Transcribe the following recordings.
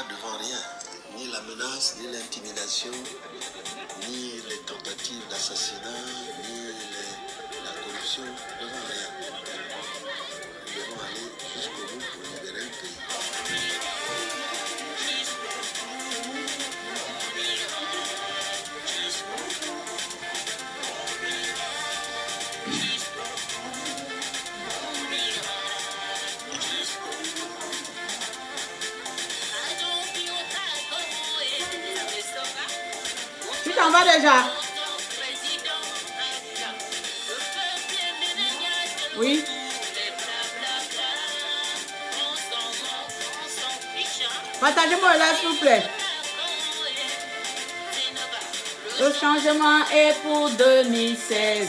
pas devant rien. Ni la menace, ni l'intimidation, ni les tentatives d'assassinat, ni la corruption, devant rien. Nous devons aller jusqu'au bout pour libérer le pays. Tu t'en vas déjà? Oui. Partagez-moi là, s'il vous plaît. Le changement est pour 2016.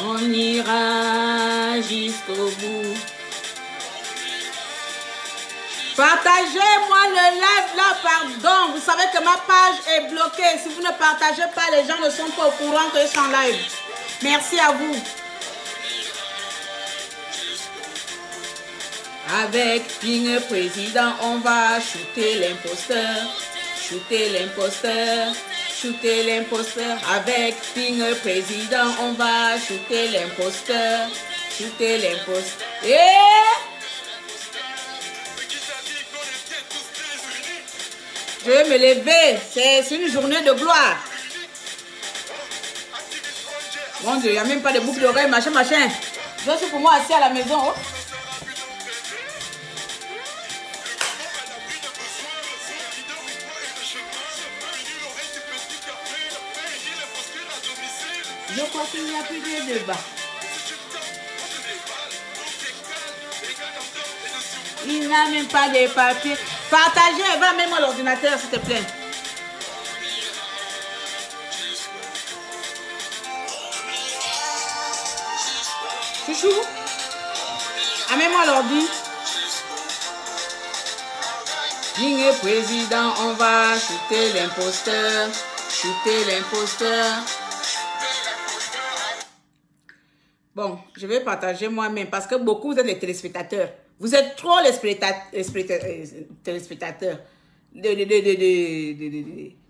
On ira jusqu'au bout. Partagez-moi le live là, pardon. Vous savez que ma page est bloquée. Si vous ne partagez pas, les gens ne sont pas au courant que je suis en live. Merci à vous. Avec Ping Président, on va shooter l'imposteur. Shooter l'imposteur. Shooter l'imposteur. Avec Ping Président, on va shooter l'imposteur. Shooter l'imposteur. Je vais me lever. C'est une journée de gloire. Mon Dieu, il n'y a même pas de boucle d'oreille, machin. Je suis pour moi assis à la maison. Oh. Je crois qu'il n'y a plus de débat. Il n'y a même pas de papier. Partagez, va même à l'ordinateur, s'il te plaît. Chouchou, amène-moi l'ordi. Ligne président, on va shooter l'imposteur. Shooter l'imposteur. Bon, je vais partager moi-même parce que beaucoup vous êtes les téléspectateurs. Vous êtes trop les téléspectateurs.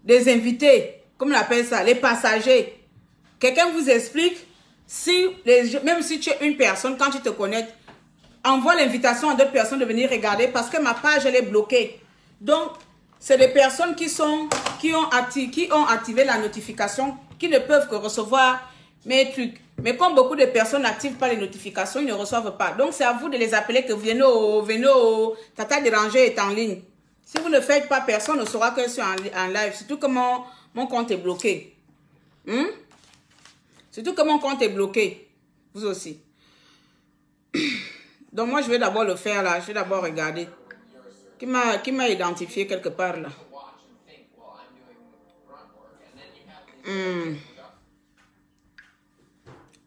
Des invités, comme on appelle ça, les passagers. Quelqu'un vous explique, même si tu es une personne, quand tu te connectes, envoie l'invitation à d'autres personnes de venir regarder parce que ma page, elle est bloquée. Donc, c'est des personnes qui ont activé la notification, qui ne peuvent que recevoir mes trucs. Mais comme beaucoup de personnes n'activent pas les notifications, ils ne reçoivent pas. Donc, c'est à vous de les appeler que venez au Tata Déranger est en ligne. Si vous ne faites pas, personne ne saura que je suis en live. Surtout que mon compte est bloqué. Surtout que mon compte est bloqué. Vous aussi. Donc, moi, je vais d'abord le faire là. Je vais d'abord regarder. Qui m'a identifié quelque part là.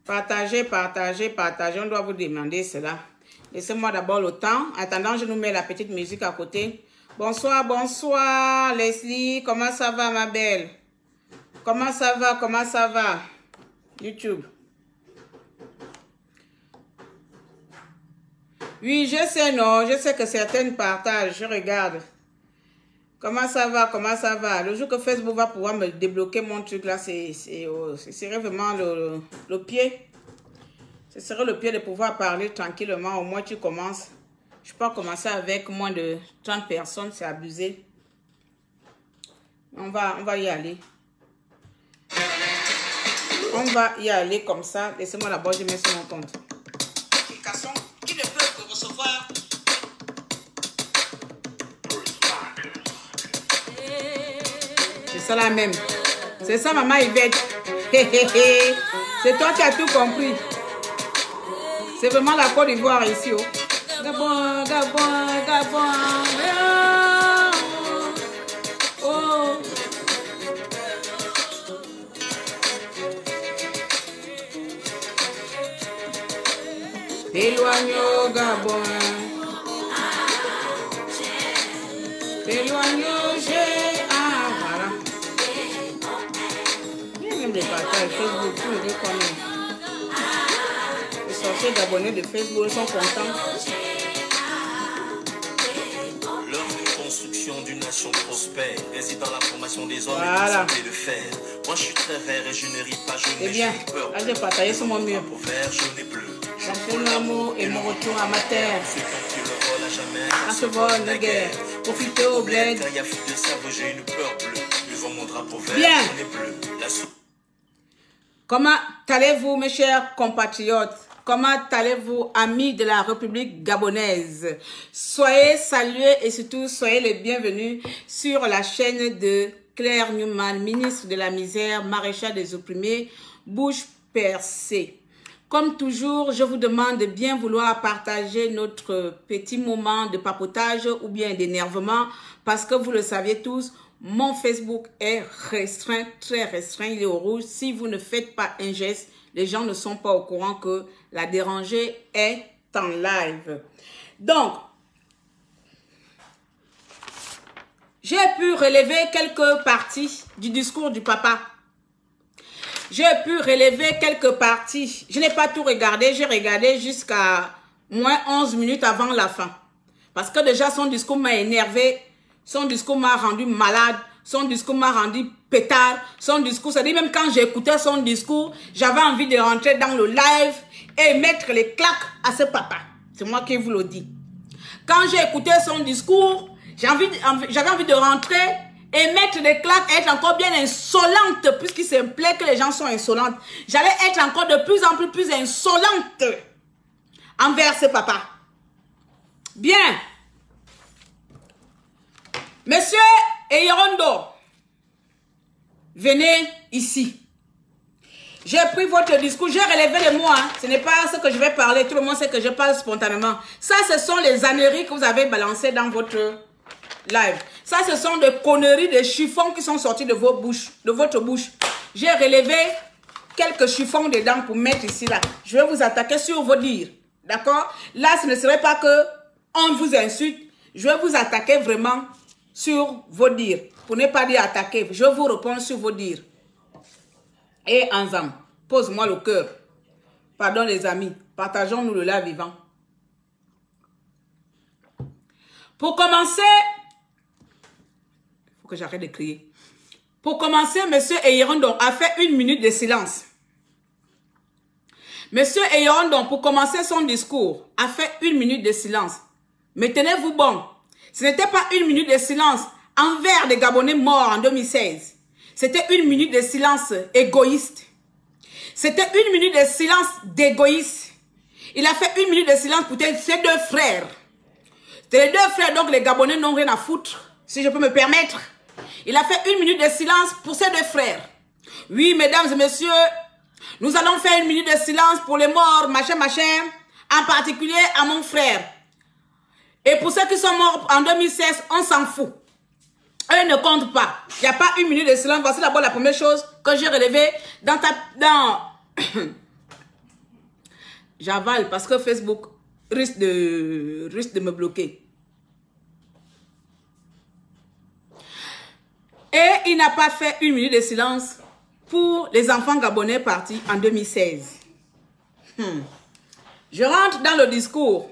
Partagez. On doit vous demander cela. Laissez-moi d'abord le temps. En attendant, je nous mets la petite musique à côté. Bonsoir, Leslie. Comment ça va, ma belle? Comment ça va? YouTube. Oui, je sais, non. Je sais que certaines partagent. Je regarde. Comment ça va? Le jour que Facebook va pouvoir me débloquer mon truc là, ce serait vraiment le pied. Ce serait le pied de pouvoir parler tranquillement. Au moins, tu commences. Je peux pas commencer avec moins de 30 personnes, c'est abusé. On va y aller. On va y aller comme ça. Laissez-moi d'abord, je mets sur mon compte. Application qui ne peut que recevoir. C'est ça la même. C'est ça, maman Yvette. C'est toi qui as tout compris. C'est vraiment la Côte d'Ivoire ici. Oh. Gabon. Oh. T'éloigne au Gabon. T'éloigne au G. Ah, voilà. Même les partages Facebook, tout le monde connaît. Les sorciers gabonais de Facebook sont contents. les hommes Voilà. et de fer. Moi je suis très vert et je ne ris pas, je C'est n'ai bien. j'ai peur. Là, j'ai partagé sur mon mur. Pour vert, jaune et bleu. J'en fais l'amour et mon retour à ma terre. C'est quand tu le vol à jamais. Quand se vole la guerre, profiter au bled. Quand il y a fou de cerveau, j'ai une peur bleue. Devant mon drapeau vert, Bien. jaune et bleu. La Comment allez-vous, mes chers compatriotes? Comment allez-vous, amis de la République gabonaise? Soyez salués et surtout soyez les bienvenus sur la chaîne de Claire Newman, ministre de la misère, maréchal des opprimés, bouche percée. Comme toujours, je vous demande de bien vouloir partager notre petit moment de papotage ou bien d'énervement parce que vous le saviez tous, mon Facebook est restreint, très restreint, il est au rouge. Si vous ne faites pas un geste, les gens ne sont pas au courant que la dérangée est en live. Donc, j'ai pu relever quelques parties du discours du papa. J'ai pu relever quelques parties. Je n'ai pas tout regardé, j'ai regardé jusqu'à moins 11 minutes avant la fin. Parce que déjà son discours m'a énervé, son discours m'a rendu malade, son discours m'a rendu pétard, son discours, c'est-à-dire même quand j'écoutais son discours, j'avais envie de rentrer dans le live et mettre les claques à ce papa. C'est moi qui vous le dis. Quand j'ai écouté son discours, j'avais envie de rentrer et mettre des claques, être encore bien insolente, puisqu'il se plaît que les gens sont insolentes. J'allais être encore de plus en plus insolente envers ce papa. Bien. Monsieur Eyirondo, venez ici. J'ai pris votre discours, j'ai relevé les mots. Hein. Ce n'est pas ce que je vais parler. Tout le monde sait que je parle spontanément. Ça, ce sont les âneries que vous avez balancées dans votre live. Ça, ce sont des conneries, des chiffons qui sont sortis de vos bouches, de votre bouche. J'ai relevé quelques chiffons dedans pour mettre ici, là. Je vais vous attaquer sur vos dires. D'accord? Là, ce ne serait pas que on vous insulte. Je vais vous attaquer vraiment sur vos dires. Pour ne pas dire attaquer, je vous réponds sur vos dires. Et ensemble, pose-moi le cœur. Pardon les amis, partageons-nous le live vivant. Pour commencer, il faut que j'arrête de crier. Pour commencer, monsieur Eyirondo a fait 1 minute de silence. Monsieur Eyirondo, pour commencer son discours, a fait 1 minute de silence. Mais tenez-vous bon, ce n'était pas 1 minute de silence envers des Gabonais morts en 2016. C'était 1 minute de silence égoïste. C'était 1 minute de silence d'égoïste. Il a fait 1 minute de silence pour ses 2 frères. C'est les 2 frères, donc les Gabonais n'ont rien à foutre, si je peux me permettre. Il a fait 1 minute de silence pour ses 2 frères. Oui, mesdames et messieurs, nous allons faire 1 minute de silence pour les morts, machin, machin, en particulier à mon frère. Et pour ceux qui sont morts en 2016, on s'en fout. Eux ne comptent pas. Il n'y a pas 1 minute de silence. Voici d'abord la première chose que j'ai relevée dans J'avale parce que Facebook risque de me bloquer. Et il n'a pas fait 1 minute de silence pour les enfants gabonais partis en 2016. Je rentre dans le discours.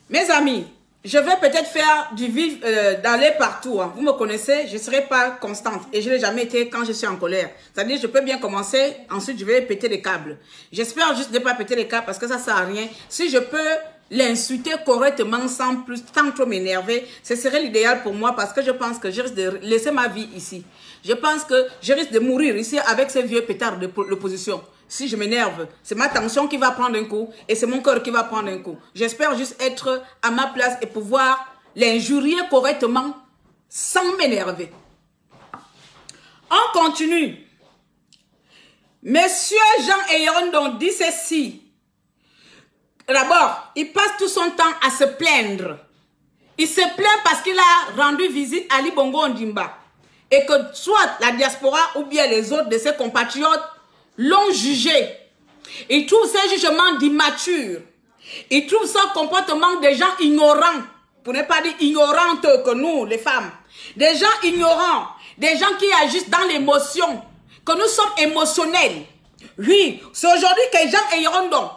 Mes amis, je vais peut-être faire du vif, d'aller partout. Hein. Vous me connaissez, je ne serai pas constante. Et je ne l'ai jamais été quand je suis en colère. C'est-à-dire, je peux bien commencer, ensuite je vais péter les câbles. J'espère juste ne pas péter les câbles parce que ça ne sert à rien. Si je peux l'insulter correctement sans trop m'énerver, ce serait l'idéal pour moi parce que je pense que je risque de laisser ma vie ici. Je pense que je risque de mourir ici avec ces vieux pétards de l'opposition. Si je m'énerve, c'est ma tension qui va prendre un coup et c'est mon cœur qui va prendre un coup. J'espère juste être à ma place et pouvoir l'injurier correctement sans m'énerver. On continue. Monsieur Jean Eyirondo dit ceci. D'abord, il passe tout son temps à se plaindre. Il se plaint parce qu'il a rendu visite à Ali Bongo Ondimba. Et que soit la diaspora ou bien les autres de ses compatriotes l'ont jugé. Il trouve ce jugement d'immature. Il trouve ce comportement des gens ignorants. Pour ne pas dire ignorantes que nous, les femmes. Des gens ignorants. Des gens qui agissent dans l'émotion. Que nous sommes émotionnels. Oui, c'est aujourd'hui que Jean Eyirondo.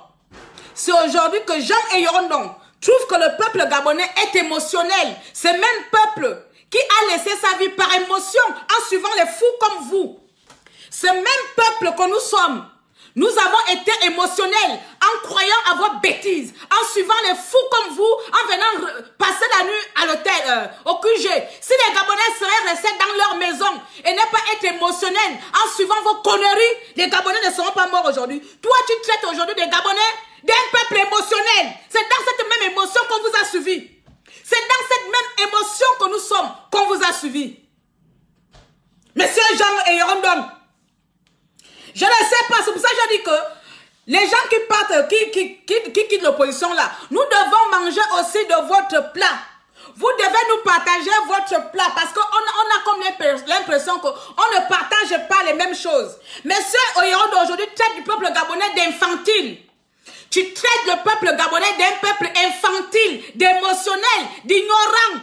C'est aujourd'hui que Jean Eyirondo trouve que le peuple gabonais est émotionnel. Ce même peuple qui qui a laissé sa vie par émotion en suivant les fous comme vous. Ce même peuple que nous sommes, nous avons été émotionnels en croyant à vos bêtises, en suivant les fous comme vous, en venant passer la nuit à l'hôtel, au QG. Si les Gabonais seraient restés dans leur maison et ne pas être émotionnels en suivant vos conneries, les Gabonais ne seront pas morts aujourd'hui. Toi, tu traites aujourd'hui des Gabonais d'un peuple émotionnel. C'est dans cette même émotion qu'on vous a suivi. C'est dans cette même émotion que nous sommes qu'on vous a suivi. Monsieur Jean et Rondon, je ne sais pas, c'est pour ça que je dis que les gens qui partent, qui quittent l'opposition là, nous devons manger aussi de votre plat. Vous devez nous partager votre plat parce qu'on a comme l'impression qu'on ne partage pas les mêmes choses. Monsieur Oyerondo aujourd'hui traite du peuple gabonais d'infantile. Tu traites le peuple gabonais d'un peuple infantile, d'émotionnel, d'ignorant.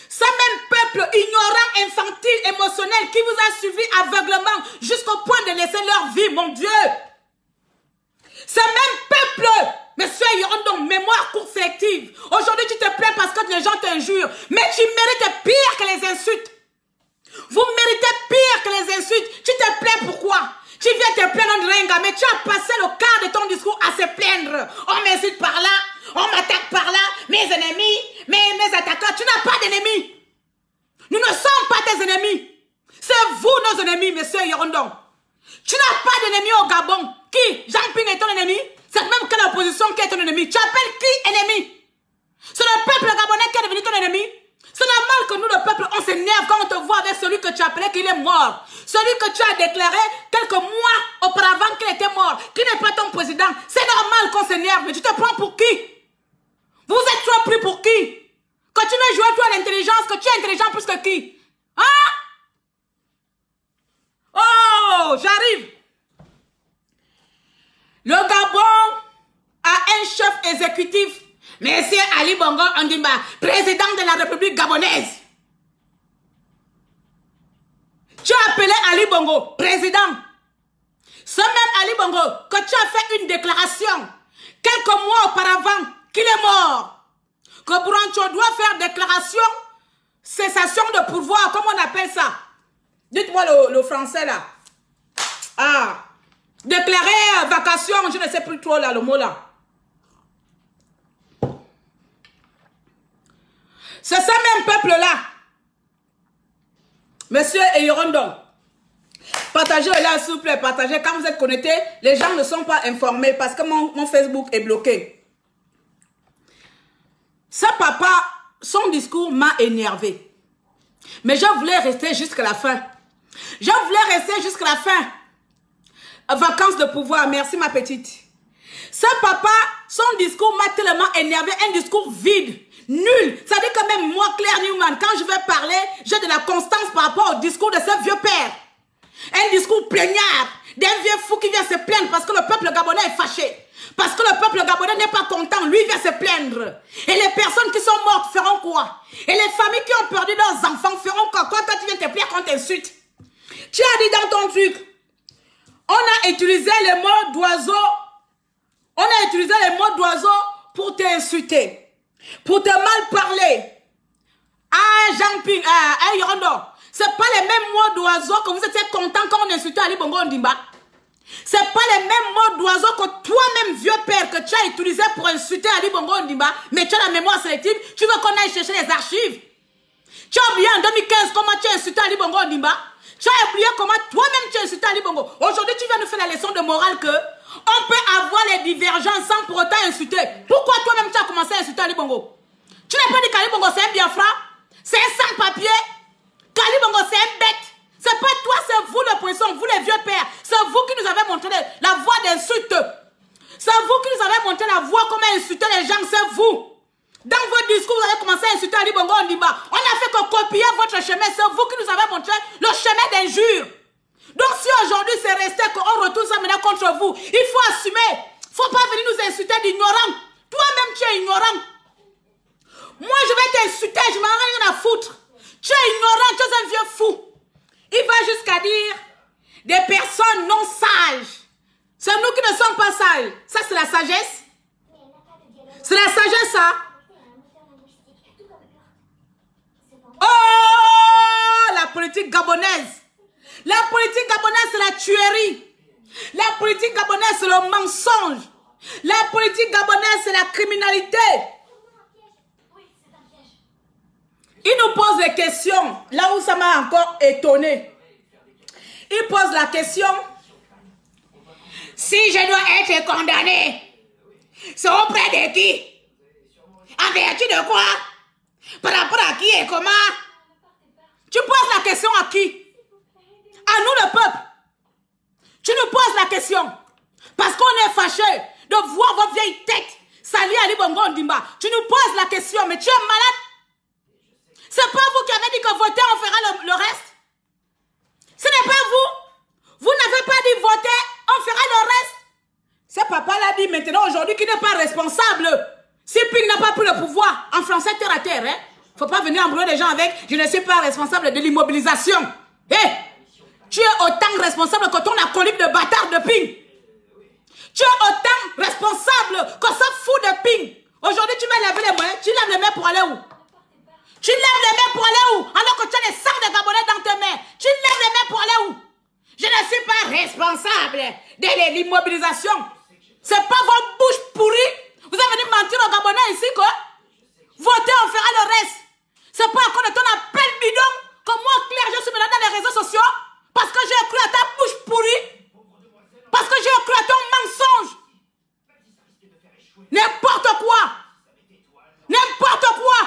Ce même peuple ignorant, infantile, émotionnel qui vous a suivi aveuglement jusqu'au point de laisser leur vie, mon Dieu. Ce même peuple, monsieur Yorondon, mémoire courte sélective. Aujourd'hui, tu te plains parce que les gens t'injurent, mais tu mérites pire que les insultes. Vous méritez pire que les insultes. Tu te plains pourquoi? Tu viens te plaindre de Renga, mais tu as passé le quart de ton discours à se plaindre. On m'insulte par là, on m'attaque par là, mes ennemis, mes attaquants. Tu n'as pas d'ennemis. Nous ne sommes pas tes ennemis. C'est vous nos ennemis, monsieur Yorondon. Tu n'as pas d'ennemis au Gabon. Qui? Jean-Ping est ton ennemi? C'est même quelle opposition qui est ton ennemi? Tu appelles qui ennemi? C'est le peuple gabonais qui est devenu ton ennemi? C'est normal que nous, le peuple, on s'énerve quand on te voit avec celui que tu appelais qu'il est mort. Celui que tu as déclaré quelques mois auparavant qu'il était mort, qui n'est pas ton président. C'est normal qu'on s'énerve, mais tu te prends pour qui? Vous êtes trop pris pour qui? Que tu veux jouer toi à l'intelligence, que tu es intelligent plus que qui? Hein? Oh, j'arrive. Le Gabon a un chef exécutif, Monsieur Ali Bongo Ondimba, président de la République gabonaise. Tu as appelé Ali Bongo président. Ce même Ali Bongo que tu as fait une déclaration quelques mois auparavant qu'il est mort. Que Brancho doit faire déclaration, cessation de pouvoir, comment on appelle ça? Dites-moi le français là. Ah, déclarer vacation, je ne sais plus trop là, le mot là. C'est ce même peuple-là. Monsieur Eyorondon, partagez-le s'il vous plaît, partagez. Quand vous êtes connectés, les gens ne sont pas informés parce que mon Facebook est bloqué. Ce papa, son discours m'a énervé. Mais je voulais rester jusqu'à la fin. Je voulais rester jusqu'à la fin. Vacances de pouvoir, merci ma petite. Ce papa, son discours m'a tellement énervé, un discours vide. Nul. Ça dit que même moi, Claire Newman, quand je vais parler, j'ai de la constance par rapport au discours de ce vieux père. Un discours plaignard d'un vieux fou qui vient se plaindre parce que le peuple gabonais est fâché. Parce que le peuple gabonais n'est pas content, lui vient se plaindre. Et les personnes qui sont mortes feront quoi? Et les familles qui ont perdu leurs enfants feront quoi? Quand toi tu viens te plaindre, qu'on t'insulte. Tu as dit dans ton truc, on a utilisé les mots d'oiseau. On a utilisé les mots d'oiseau pour t'insulter. Pour te mal parler. Ah, Jean-Ping, Yorondo. Ce n'est pas les mêmes mots d'oiseau que vous étiez content quand on insultait Ali Bongo Ondimba. Ce n'est pas les mêmes mots d'oiseau que toi-même, vieux père, que tu as utilisé pour insulter Ali Bongo Ondimba. Mais tu as la mémoire sélective. Tu veux qu'on aille chercher les archives. Tu as oublié en 2015 comment tu as insulté Ali Bongo Ondimba. Tu as oublié comment toi-même tu as insulté Ali Bongo. Aujourd'hui, tu viens nous faire la leçon de morale que on peut avoir les divergences sans pour autant insulter. Pourquoi toi-même tu as commencé à insulter Ali Bongo? Tu n'as pas dit qu'Ali Bongo c'est un Biafra? C'est un sans-papier? Qu'Ali Bongo c'est un bête? C'est pas toi, c'est vous l'opposition, vous les vieux pères. C'est vous qui nous avez montré la voie d'insulte. C'est vous qui nous avez montré la voie comment insulter les gens, c'est vous. Dans votre discours, vous avez commencé à insulter Ali Bongo Ondimba. On a fait que copier votre chemin. C'est vous qui nous avez montré le chemin d'injure. Donc si aujourd'hui c'est resté qu'on retourne ça maintenant contre vous, il faut assumer. Il ne faut pas venir nous insulter d'ignorants. Toi-même tu es ignorant. Moi je vais t'insulter, je m'en ai rien à foutre. Tu es ignorant, tu es un vieux fou. Il va jusqu'à dire des personnes non sages. C'est nous qui ne sommes pas sages. Ça c'est la sagesse. C'est la sagesse ça. Oh! politique gabonaise. La politique gabonaise, c'est la tuerie. La politique gabonaise, c'est le mensonge. La politique gabonaise, c'est la criminalité. Il nous pose des questions, là où ça m'a encore étonné. Il pose la question, si je dois être condamné, c'est auprès de qui? En vertu de quoi? Par rapport à qui et comment? Tu poses la question à qui? À nous le peuple. Tu nous poses la question. Parce qu'on est fâché de voir votre vieille tête salir Ali Bongo Ondimba. Tu nous poses la question, mais tu es malade. C'est pas vous qui avez dit que voter, on fera le reste. Ce n'est pas vous. Vous n'avez pas dit voter, on fera le reste. Ce papa l'a dit maintenant aujourd'hui qu'il n'est pas responsable. Si Ping n'a pas pris le pouvoir, en français terre à terre, hein. Faut pas venir embrouiller les gens avec je ne suis pas responsable de l'immobilisation. Tu es autant responsable que ton acolyte de bâtard de Ping. Tu es autant responsable que ce fou de Ping. Aujourd'hui, tu m'as lavé les mains. Tu lèves les mains pour aller où? Tu lèves les mains pour aller où? Alors que tu as des sangs de Gabonais dans tes mains. Tu lèves les mains pour aller où? Je ne suis pas responsable de l'immobilisation. C'est pas votre bouche pourrie. Vous avez venu mentir aux Gabonais ici que voter, on fera le reste. C'est pas à cause de ton appel bidon que moi, Claire, je suis maintenant dans les réseaux sociaux. Parce que j'ai cru à ta bouche pourrie. Parce que j'ai cru à ton mensonge. N'importe quoi. N'importe quoi.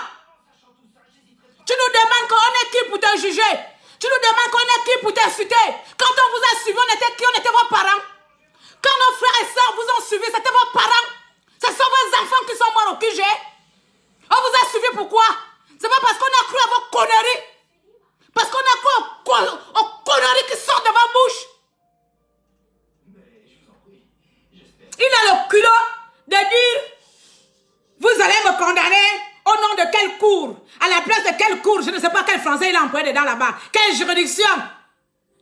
Tu nous demandes qu'on est qui pour te juger. Tu nous demandes qu'on est qui pour t'insulter. Quand on vous a suivi, on était qui? On était vos parents. Quand nos frères et sœurs vous ont suivi, c'était vos parents. Ce sont vos enfants qui sont morts au QG. On vous a suivi pourquoi? C'est pas parce qu'on a cru à vos conneries. Parce qu'on a cru aux conneries qui sortent de vos bouches. Il a le culot de dire, vous allez me condamner au nom de quelle cour? À la place de quelle cour? Je ne sais pas quel français il a employé dedans là-bas. Quelle juridiction?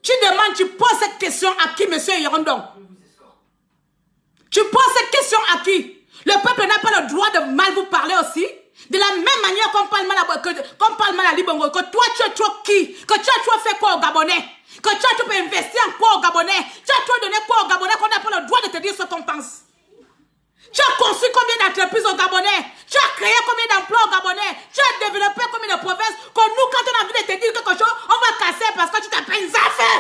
Tu demandes, tu poses cette question à qui, monsieur Yorondon? Tu poses cette question à qui? Le peuple n'a pas le droit de mal vous parler aussi. De la même manière qu'on parle mal à Libongo, que toi tu es trop qui? Que tu as trop fait quoi aux Gabonais? Que tu as trop investi en quoi aux Gabonais? Tu as trop donné quoi aux Gabonais qu'on n'a pas le droit de te dire ce qu'on pense? Tu as construit combien d'entreprises aux Gabonais? Tu as créé combien d'emplois aux Gabonais? Tu as développé combien de provinces? Que nous, quand on a envie de te dire quelque chose, on va casser parce que tu t'appelles Zafé.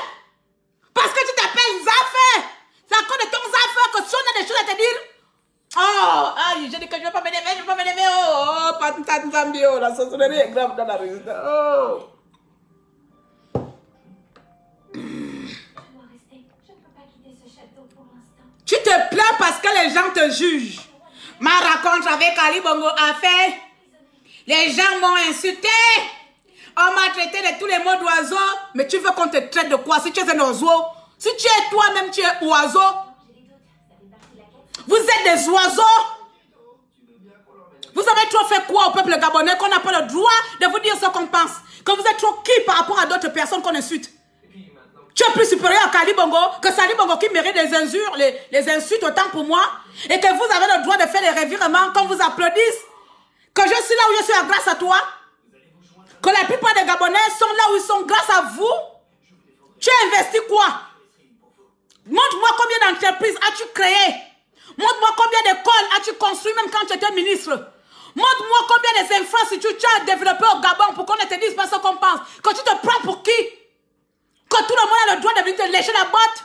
Parce que tu t'appelles Zafé. C'est à cause de ton Zafé que si on a des choses à te dire. Oh, aïe, je dis que je ne vais pas m'énerver, je ne vais pas m'énerver. Oh, patate Zambio, la sorcellerie est grave dans la résistance. Oh. Tu te plains parce que les gens te jugent. Ma rencontre avec Ali Bongo a fait. Les gens m'ont insulté. On m'a traité de tous les mots d'oiseau. Mais tu veux qu'on te traite de quoi? Si tu es un oiseau, si tu es toi-même, tu es oiseau. Vous êtes des oiseaux. Vous avez trop fait quoi au peuple gabonais qu'on n'a pas le droit de vous dire ce qu'on pense? Que vous êtes trop qui par rapport à d'autres personnes qu'on insulte? Tu es plus supérieur à Kali Bongo que Sali Bongo qui mérite des injures, les insultes autant pour moi. Et que vous avez le droit de faire les revirements quand vous applaudissent. Que je suis là où je suis grâce à toi. Que la plupart des Gabonais sont là où ils sont grâce à vous. Tu as investi quoi? Montre-moi combien d'entreprises as-tu créé? Montre-moi combien d'écoles as-tu construit même quand tu étais ministre? Montre-moi combien des infrastructures tu as développées au Gabon pour qu'on ne te dise pas ce qu'on pense. Que tu te prends pour qui? Que tout le monde a le droit de venir te lécher la botte.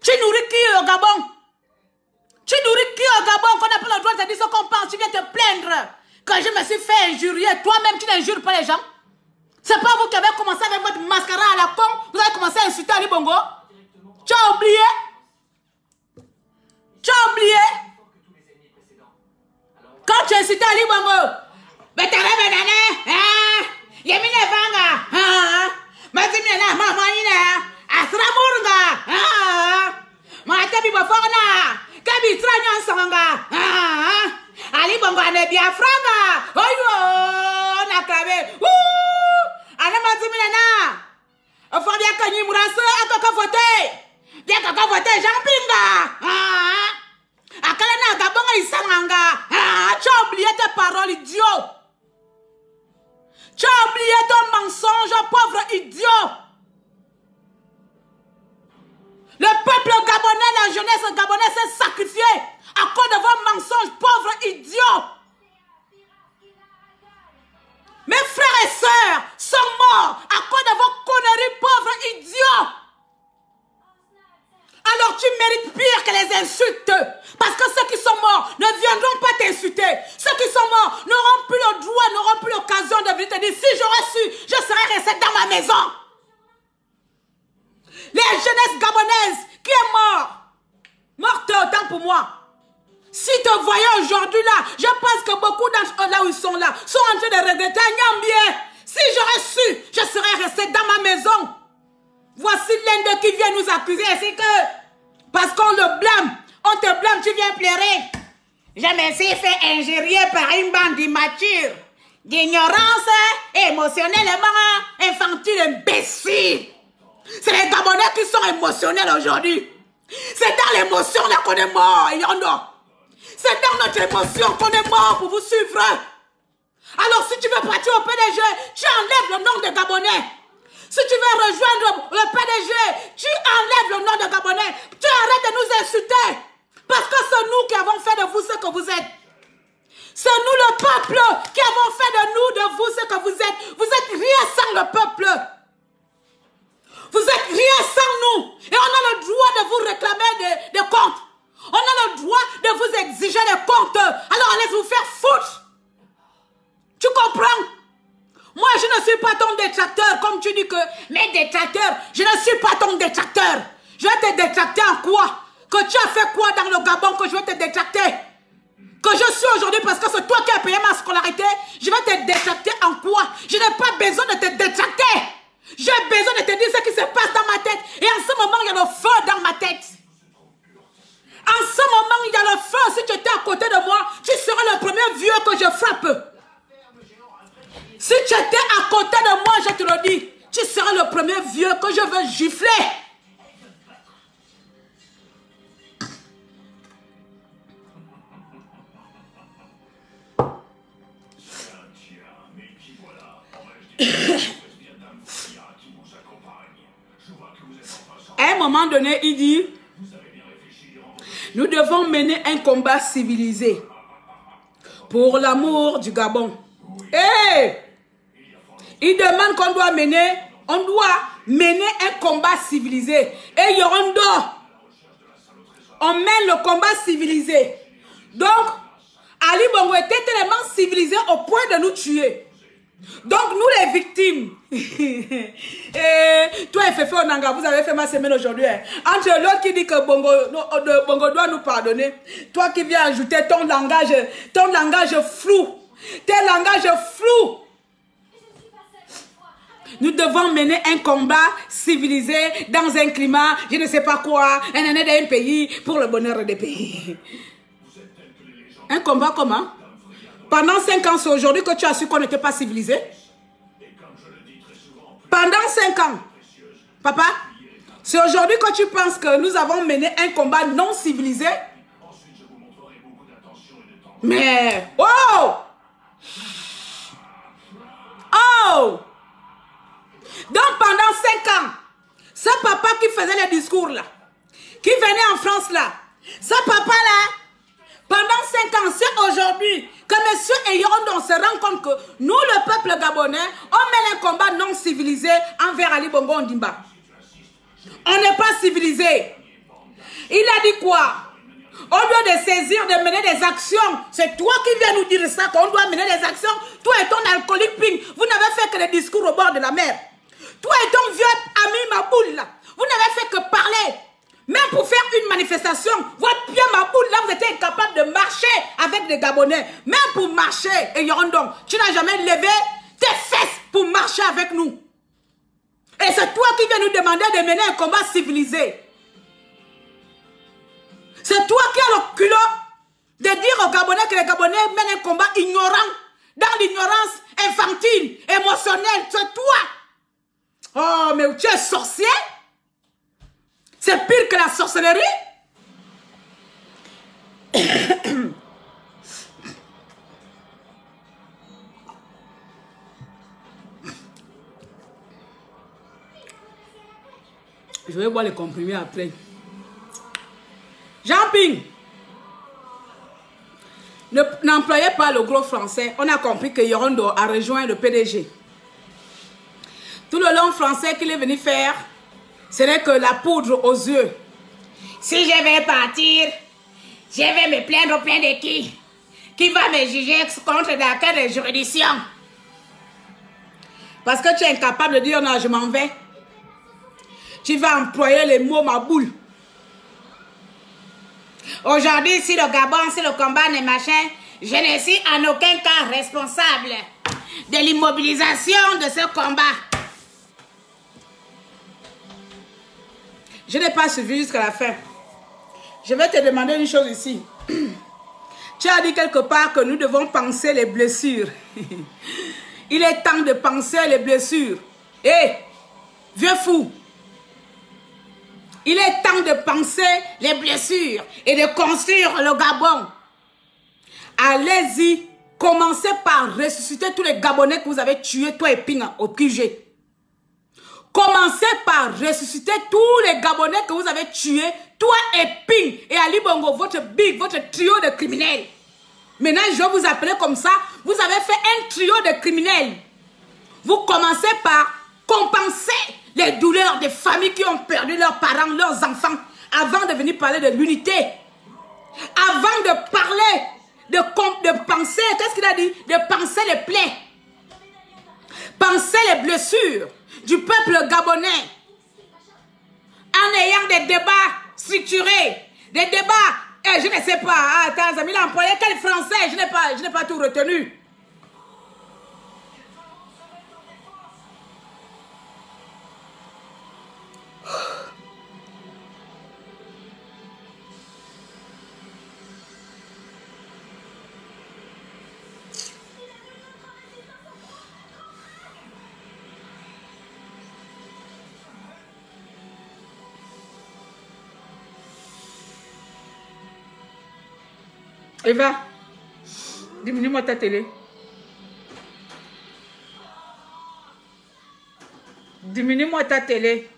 Tu nourris qui au Gabon? Tu nourris qui au Gabon qu'on n'a pas le droit de te dire ce qu'on pense? Tu viens te plaindre que je me suis fait injurier. Toi-même, tu n'injures pas les gens. C'est pas vous qui avez commencé avec votre mascara à la con. Vous avez commencé à insulter Ali Bongo. Tu as oublié? Tu as oublié? Quand tu as insulté Ali Bongo, mais t'as rêvé d'aller, Yemine Vanga, Matimina, Mamanina, Asramurga, Matabi Bafona, Kabi Tranyan Sanga, Ali Bongo ne bien franga, Oyo, Nakabe, Anna Matimina, Ofabia Kani Murasso, Ataka voté, bien qu'à voter Jean Pinga, Akalana Gabonga Isanga, tu as oublié tes paroles, idiot. Tu as oublié ton mensonge, pauvre idiot. Le peuple gabonais, la jeunesse gabonaise s'est sacrifiée à cause de vos mensonges, pauvre idiot. Mes frères et sœurs sont morts à cause de vos conneries, pauvres idiots. Alors tu mérites pire que les insultes. Parce que ceux qui sont morts ne viendront pas t'insulter. Ceux qui sont morts n'auront plus le droit, n'auront plus l'occasion de venir te dire, si j'aurais su, je serais resté dans ma maison. Les jeunesses gabonaises qui est morte autant pour moi. Si te voyais aujourd'hui là, je pense que beaucoup d'entre là où ils sont là, sont en train de regretter un bien. Si j'aurais su, je serais resté dans ma maison. Voici l'un d'eux qui vient nous accuser, c'est que parce qu'on le blâme, on te blâme, tu viens pleurer. Je me suis fait ingérer par une bande d'immatures, d'ignorance émotionnellement infantile, imbécile. C'est les Gabonais qui sont émotionnels aujourd'hui. C'est dans l'émotion là qu'on est mort, c'est dans notre émotion qu'on est mort pour vous suivre. Alors si tu veux partir au PDG, tu enlèves le nom de Gabonais. Si tu veux rejoindre le PDG, tu enlèves le nom de Gabonais. Tu arrêtes de nous insulter. Parce que c'est nous qui avons fait de vous ce que vous êtes. C'est nous le peuple qui avons fait de vous ce que vous êtes. Vous êtes rien sans le peuple. Vous êtes rien sans nous. Et on a le droit de vous réclamer des comptes. On a le droit de vous exiger des comptes. Alors allez vous faire foutre. Tu comprends? Moi, je ne suis pas ton détracteur, comme tu dis que mes détracteurs, je ne suis pas ton détracteur. Je vais te détracter en quoi? Que tu as fait quoi dans le Gabon que je vais te détracter? Que je suis aujourd'hui parce que c'est toi qui as payé ma scolarité, je vais te détracter en quoi? Je n'ai pas besoin de te détracter. J'ai besoin de te dire ce qui se passe dans ma tête. Et en ce moment, il y a le feu dans ma tête. En ce moment, il y a le feu. Si tu étais à côté de moi, tu serais le premier vieux que je frappe. Si tu étais à côté de moi, je te le dis, tu seras le premier vieux que je veux gifler. À un moment donné, il dit, nous devons mener un combat civilisé pour l'amour du Gabon. Hey! Il demande qu'on doit mener, un combat civilisé. Et Yorondo, on mène le combat civilisé. Donc, Ali Bongo était tellement civilisé au point de nous tuer. Donc, nous les victimes, toi, Fefe Onanga, vous avez fait ma semaine aujourd'hui. Hein. Entre l'autre qui dit que Bongo doit nous pardonner, toi qui viens ajouter ton langage flou, tes langages flous. Nous devons mener un combat civilisé dans un climat, je ne sais pas quoi, d'un pays pour le bonheur des pays. Un combat comment? Pendant 5 ans, c'est aujourd'hui que tu as su qu'on n'était pas civilisé. Pendant 5 ans. Papa, c'est aujourd'hui que tu penses que nous avons mené un combat non civilisé. Mais, oh! Oh! Donc pendant 5 ans, ce papa qui faisait les discours là, qui venait en France là, ce papa là, pendant 5 ans, c'est aujourd'hui que M. Eyondon se rend compte que nous, le peuple gabonais, on mène un combat non civilisé envers Ali Bongo Ondimba. On n'est pas civilisé. Il a dit quoi? Au lieu de saisir, de mener des actions, c'est toi qui viens nous dire ça, qu'on doit mener des actions. Toi et ton alcoolique ping, vous n'avez fait que des discours au bord de la mer. Toi et ton vieux ami Maboul, vous n'avez fait que parler. Même pour faire une manifestation, votre pied Maboul, là, vous étiez incapable de marcher avec des Gabonais. Même pour marcher, et Yorondon, tu n'as jamais levé tes fesses pour marcher avec nous. Et c'est toi qui viens nous demander de mener un combat civilisé. C'est toi qui as le culot de dire aux Gabonais que les Gabonais mènent un combat ignorant, dans l'ignorance infantile, émotionnelle. C'est toi. Oh, mais tu es sorcier? C'est pire que la sorcellerie? Je vais boire les comprimés après. Jean-Ping, n'employez pas le gros français. On a compris que Yorondo a rejoint le PDG. Tout le long français qu'il est venu faire, ce n'est que la poudre aux yeux. Si je vais partir, je vais me plaindre auprès de qui? Qui va me juger contre dans quelle juridiction? Parce que tu es incapable de dire non, je m'en vais. Tu vas employer les mots ma boule. Aujourd'hui, si le Gabon, si le combat n'est machin, je ne suis en aucun cas responsable de l'immobilisation de ce combat. Je n'ai pas suivi jusqu'à la fin. Je vais te demander une chose ici. Tu as dit quelque part que nous devons penser les blessures. Il est temps de penser les blessures. Hé, vieux fou. Il est temps de penser les blessures et de construire le Gabon. Allez-y, commencez par ressusciter tous les Gabonais que vous avez tués, toi et Ping, au QG. Commencez par ressusciter tous les Gabonais que vous avez tués, toi et Ping et Ali Bongo, votre big, votre trio de criminels. Maintenant, je vais vous appeler comme ça. Vous avez fait un trio de criminels. Vous commencez par compenser les douleurs des familles qui ont perdu leurs parents, leurs enfants, avant de venir parler de l'unité. Avant de parler, de penser, qu'est-ce qu'il a dit? De penser les plaies. Penser les blessures du peuple gabonais. En ayant des débats structurés, des débats, je ne sais pas, attends, il a employé quel français? Je n'ai pas tout retenu. Eva, diminue-moi ta télé. Diminue-moi ta télé.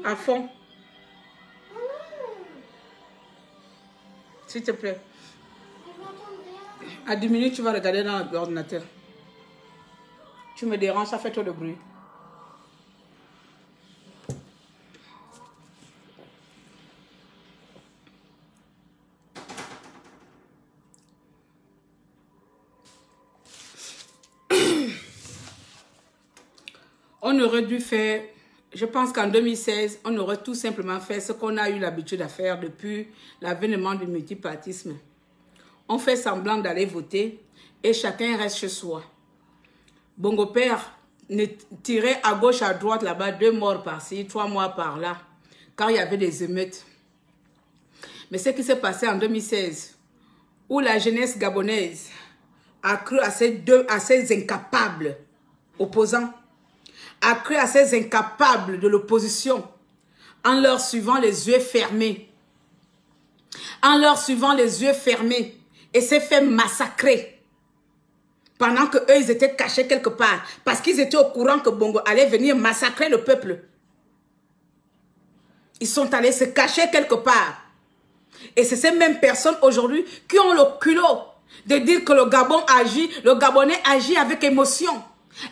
À fond. S'il te plaît. À 10 minutes, tu vas regarder dans l'ordinateur. Tu me déranges, ça fait trop de bruit. On aurait dû faire, je pense qu'en 2016, on aurait tout simplement fait ce qu'on a eu l'habitude de faire depuis l'avènement du multipartisme. On fait semblant d'aller voter et chacun reste chez soi. Bongo Père tirait à gauche, à droite, là-bas, 2 morts par-ci, 3 morts par-là, car il y avait des émeutes. Mais ce qui s'est passé en 2016, où la jeunesse gabonaise a cru à ces incapables opposants, a cru à ces incapables de l'opposition, en leur suivant les yeux fermés. En leur suivant les yeux fermés. Et s'est fait massacrer. Pendant qu'eux, ils étaient cachés quelque part. Parce qu'ils étaient au courant que Bongo allait venir massacrer le peuple. Ils sont allés se cacher quelque part. Et c'est ces mêmes personnes aujourd'hui qui ont le culot de dire que le Gabon agit, le Gabonais agit avec émotion,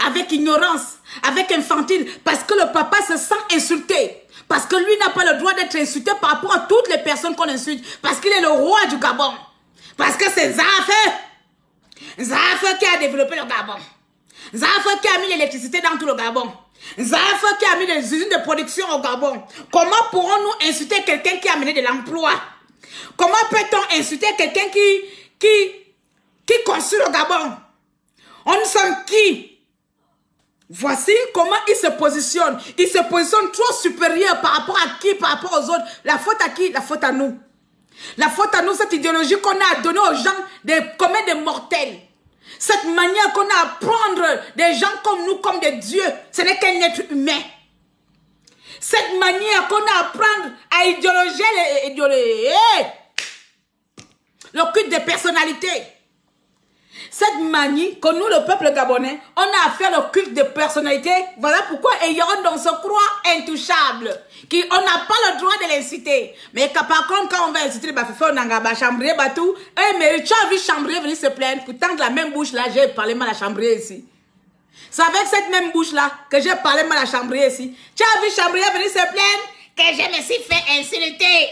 avec ignorance, avec infantile, parce que le papa se sent insulté. Parce que lui n'a pas le droit d'être insulté par rapport à toutes les personnes qu'on insulte. Parce qu'il est le roi du Gabon. Parce que c'est Zafe qui a développé le Gabon. Zafe qui a mis l'électricité dans tout le Gabon. Zafe qui a mis les usines de production au Gabon. Comment pourrons-nous insulter quelqu'un qui a mené de l'emploi? Comment peut-on insulter quelqu'un qui construit le Gabon? On sommes qui? Voici comment il se positionne. Il se positionne trop supérieur par rapport à qui? Par rapport aux autres. La faute à qui? La faute à nous. La faute à nous, cette idéologie qu'on a donnée aux gens comme des mortels. Cette manière qu'on a à prendre des gens comme nous, comme des dieux. Ce n'est qu'un être humain. Cette manière qu'on a à prendre à idéologiser le culte des personnalités. cette manie que nous, le peuple gabonais, on a à faire le culte de personnalité. Voilà pourquoi Eyaron se croit intouchable. On n'a pas le droit de l'inciter. Mais par contre, quand on va inciter les Bafifé, on a chambrier, batou. Mais tu as vu chambrier venir se plaindre. Pourtant, de la même bouche là, j'ai parlé mal à chambrier ici. C'est avec cette même bouche là que j'ai parlé mal à chambrier ici. Tu as vu chambrier venir se plaindre que je me suis fait insulter.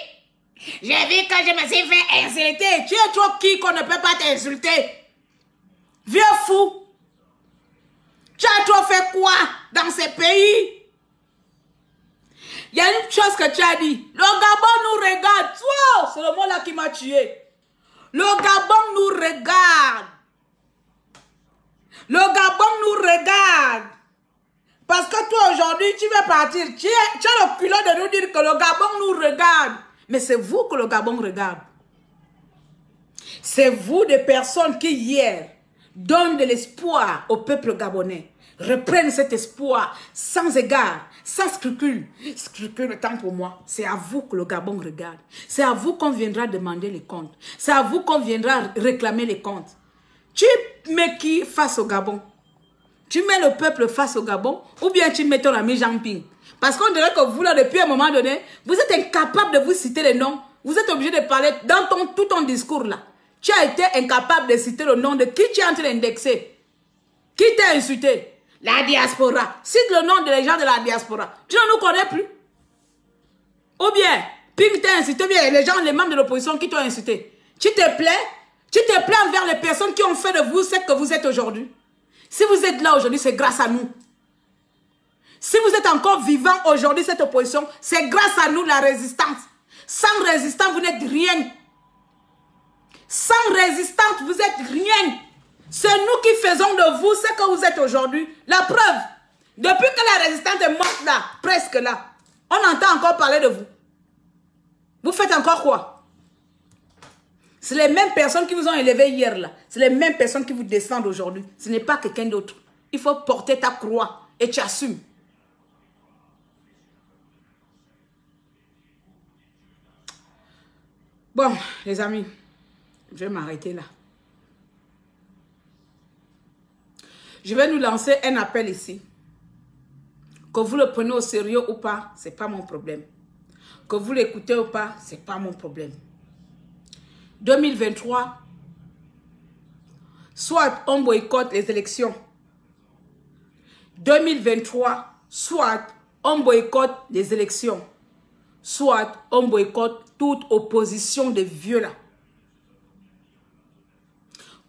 J'ai vu que je me suis fait insulter. Tu es trop qui qu'on ne peut pas t'insulter? Vieux fou. Tu as trop fait quoi dans ces pays? Il y a une chose que tu as dit. Le Gabon nous regarde. Wow, c'est le mot là qui m'a tué. Le Gabon nous regarde. Le Gabon nous regarde. Parce que toi aujourd'hui, tu veux partir. Tu as le culot de nous dire que le Gabon nous regarde. Mais c'est vous que le Gabon regarde. C'est vous des personnes qui hier donnent de l'espoir au peuple gabonais. Reprennent cet espoir sans égard, sans scrupule. Scrupule, tant pour moi. C'est à vous que le Gabon regarde. C'est à vous qu'on viendra demander les comptes. C'est à vous qu'on viendra réclamer les comptes. Tu mets qui face au Gabon? Tu mets le peuple face au Gabon ou bien tu mets ton ami Jean-Ping? Parce qu'on dirait que vous, là, depuis un moment donné, vous êtes incapable de vous citer les noms. Vous êtes obligé de parler dans tout ton discours, là. Tu as été incapable de citer le nom de qui tu es en train d'indexer. Qui t'a insulté? La diaspora. Cite le nom des gens de la diaspora. Tu ne nous connais plus. Ou bien, Ping t'a insulté, ou bien les membres de l'opposition qui t'ont insulté. Tu te plais envers les personnes qui ont fait de vous ce que vous êtes aujourd'hui. Si vous êtes là aujourd'hui, c'est grâce à nous. Si vous êtes encore vivant aujourd'hui, cette opposition, c'est grâce à nous la résistance. Sans résistance, vous n'êtes rien. Sans résistance, vous n'êtes rien. C'est nous qui faisons de vous ce que vous êtes aujourd'hui. La preuve, depuis que la résistance est morte là, presque là, on entend encore parler de vous. Vous faites encore quoi? C'est les mêmes personnes qui vous ont élevé hier là. C'est les mêmes personnes qui vous descendent aujourd'hui. Ce n'est pas quelqu'un d'autre. Il faut porter ta croix et tu assumes. Bon, les amis, je vais m'arrêter là. Je vais nous lancer un appel ici. Que vous le prenez au sérieux ou pas, ce n'est pas mon problème. Que vous l'écoutez ou pas, ce n'est pas mon problème. 2023, soit on boycotte les élections. 2023, soit on boycotte les élections. Soit on boycotte toute opposition de vieux-là.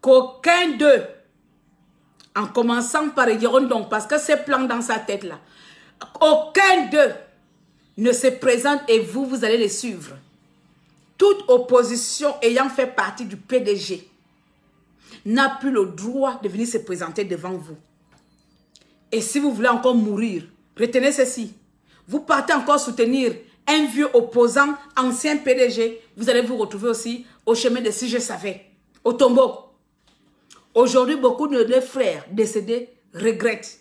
Qu'aucun d'eux, en commençant par Eyaron donc, parce que c'est plan dans sa tête là, aucun d'eux ne se présente et vous allez les suivre. Toute opposition ayant fait partie du PDG n'a plus le droit de venir se présenter devant vous. Et si vous voulez encore mourir, retenez ceci. Vous partez encore soutenir un vieux opposant, ancien PDG, vous allez vous retrouver aussi au chemin de Si Je Savais, au tombeau. Aujourd'hui, beaucoup de leurs frères décédés regrettent.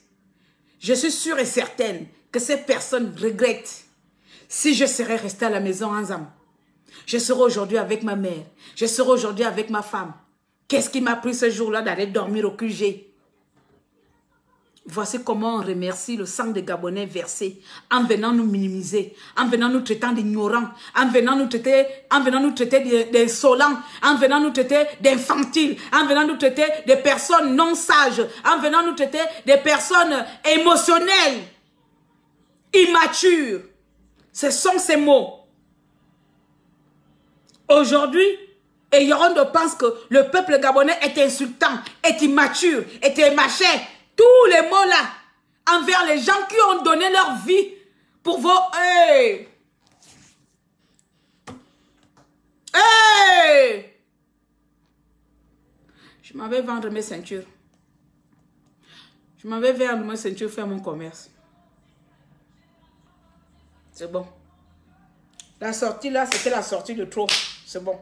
Je suis sûre et certaine que ces personnes regrettent. Si je serais restée à la maison en Zam, je serais aujourd'hui avec ma mère, je serais aujourd'hui avec ma femme. Qu'est-ce qui m'a pris ce jour-là d'aller dormir au QG? Voici comment on remercie le sang des Gabonais versé en venant nous minimiser, en venant nous traiter d'ignorants, en venant nous traiter d'insolents, en venant nous traiter d'infantiles, en venant nous traiter de personnes non sages, en venant nous traiter de personnes émotionnelles, immatures. Ce sont ces mots. Aujourd'hui, Eyaron pense que le peuple gabonais est insultant, est immature, est émaché. Tous les mots là, envers les gens qui ont donné leur vie pour vos... Hey! Hey! Je m'en vais vendre mes ceintures. Je m'en vais vendre mes ceintures, faire mon commerce. C'est bon. La sortie là, c'était la sortie de trop. C'est bon.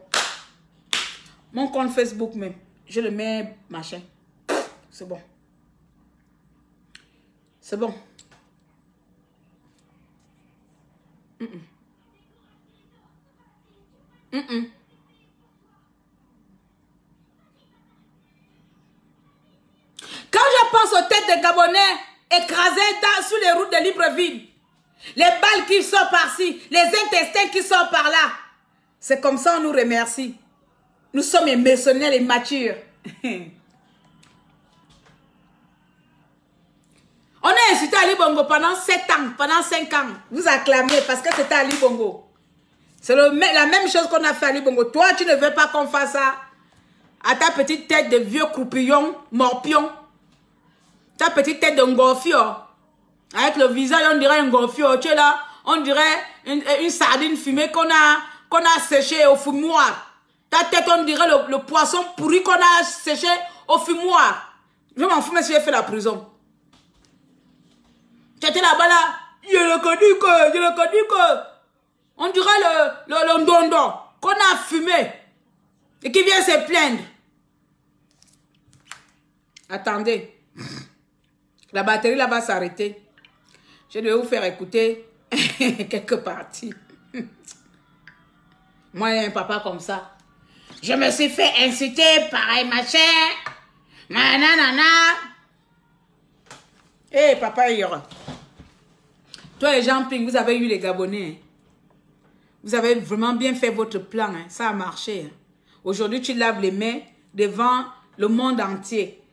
Mon compte Facebook même, je le mets machin. C'est bon. C'est bon. aux têtes des Gabonais écrasées sur les routes de Libreville. Les balles qui sortent par-ci, les intestins qui sortent par-là. C'est comme ça on nous remercie. Nous sommes émotionnels et matures. On a insulté Ali Bongo pendant 7 ans, pendant 5 ans. Vous acclamez parce que c'était Ali Bongo. C'est la même chose qu'on a fait à Ali Bongo. Toi, tu ne veux pas qu'on fasse ça à ta petite tête de vieux croupillon, morpion. Ta petite tête de ngofio. Avec le visage, on dirait un ngofio. Tu es là, on dirait une sardine fumée qu'on a séché au fumoir. Ta tête, on dirait le poisson pourri qu'on a séché au fumoir. Je m'en fous, mais si j'ai fait la prison. Tu étais là-bas, là. Je le connais que. On dirait le ndondo qu'on a fumé. Et qui vient se plaindre. Attendez. La batterie là va s'arrêter. Je vais vous faire écouter quelques parties. Moi, il y a un papa comme ça. Je me suis fait insulter par un machin. Nanana. Hé, papa, toi, les gens ping, vous avez eu les Gabonais. Vous avez vraiment bien fait votre plan. Hein. Ça a marché. Hein. Aujourd'hui, tu laves les mains devant le monde entier.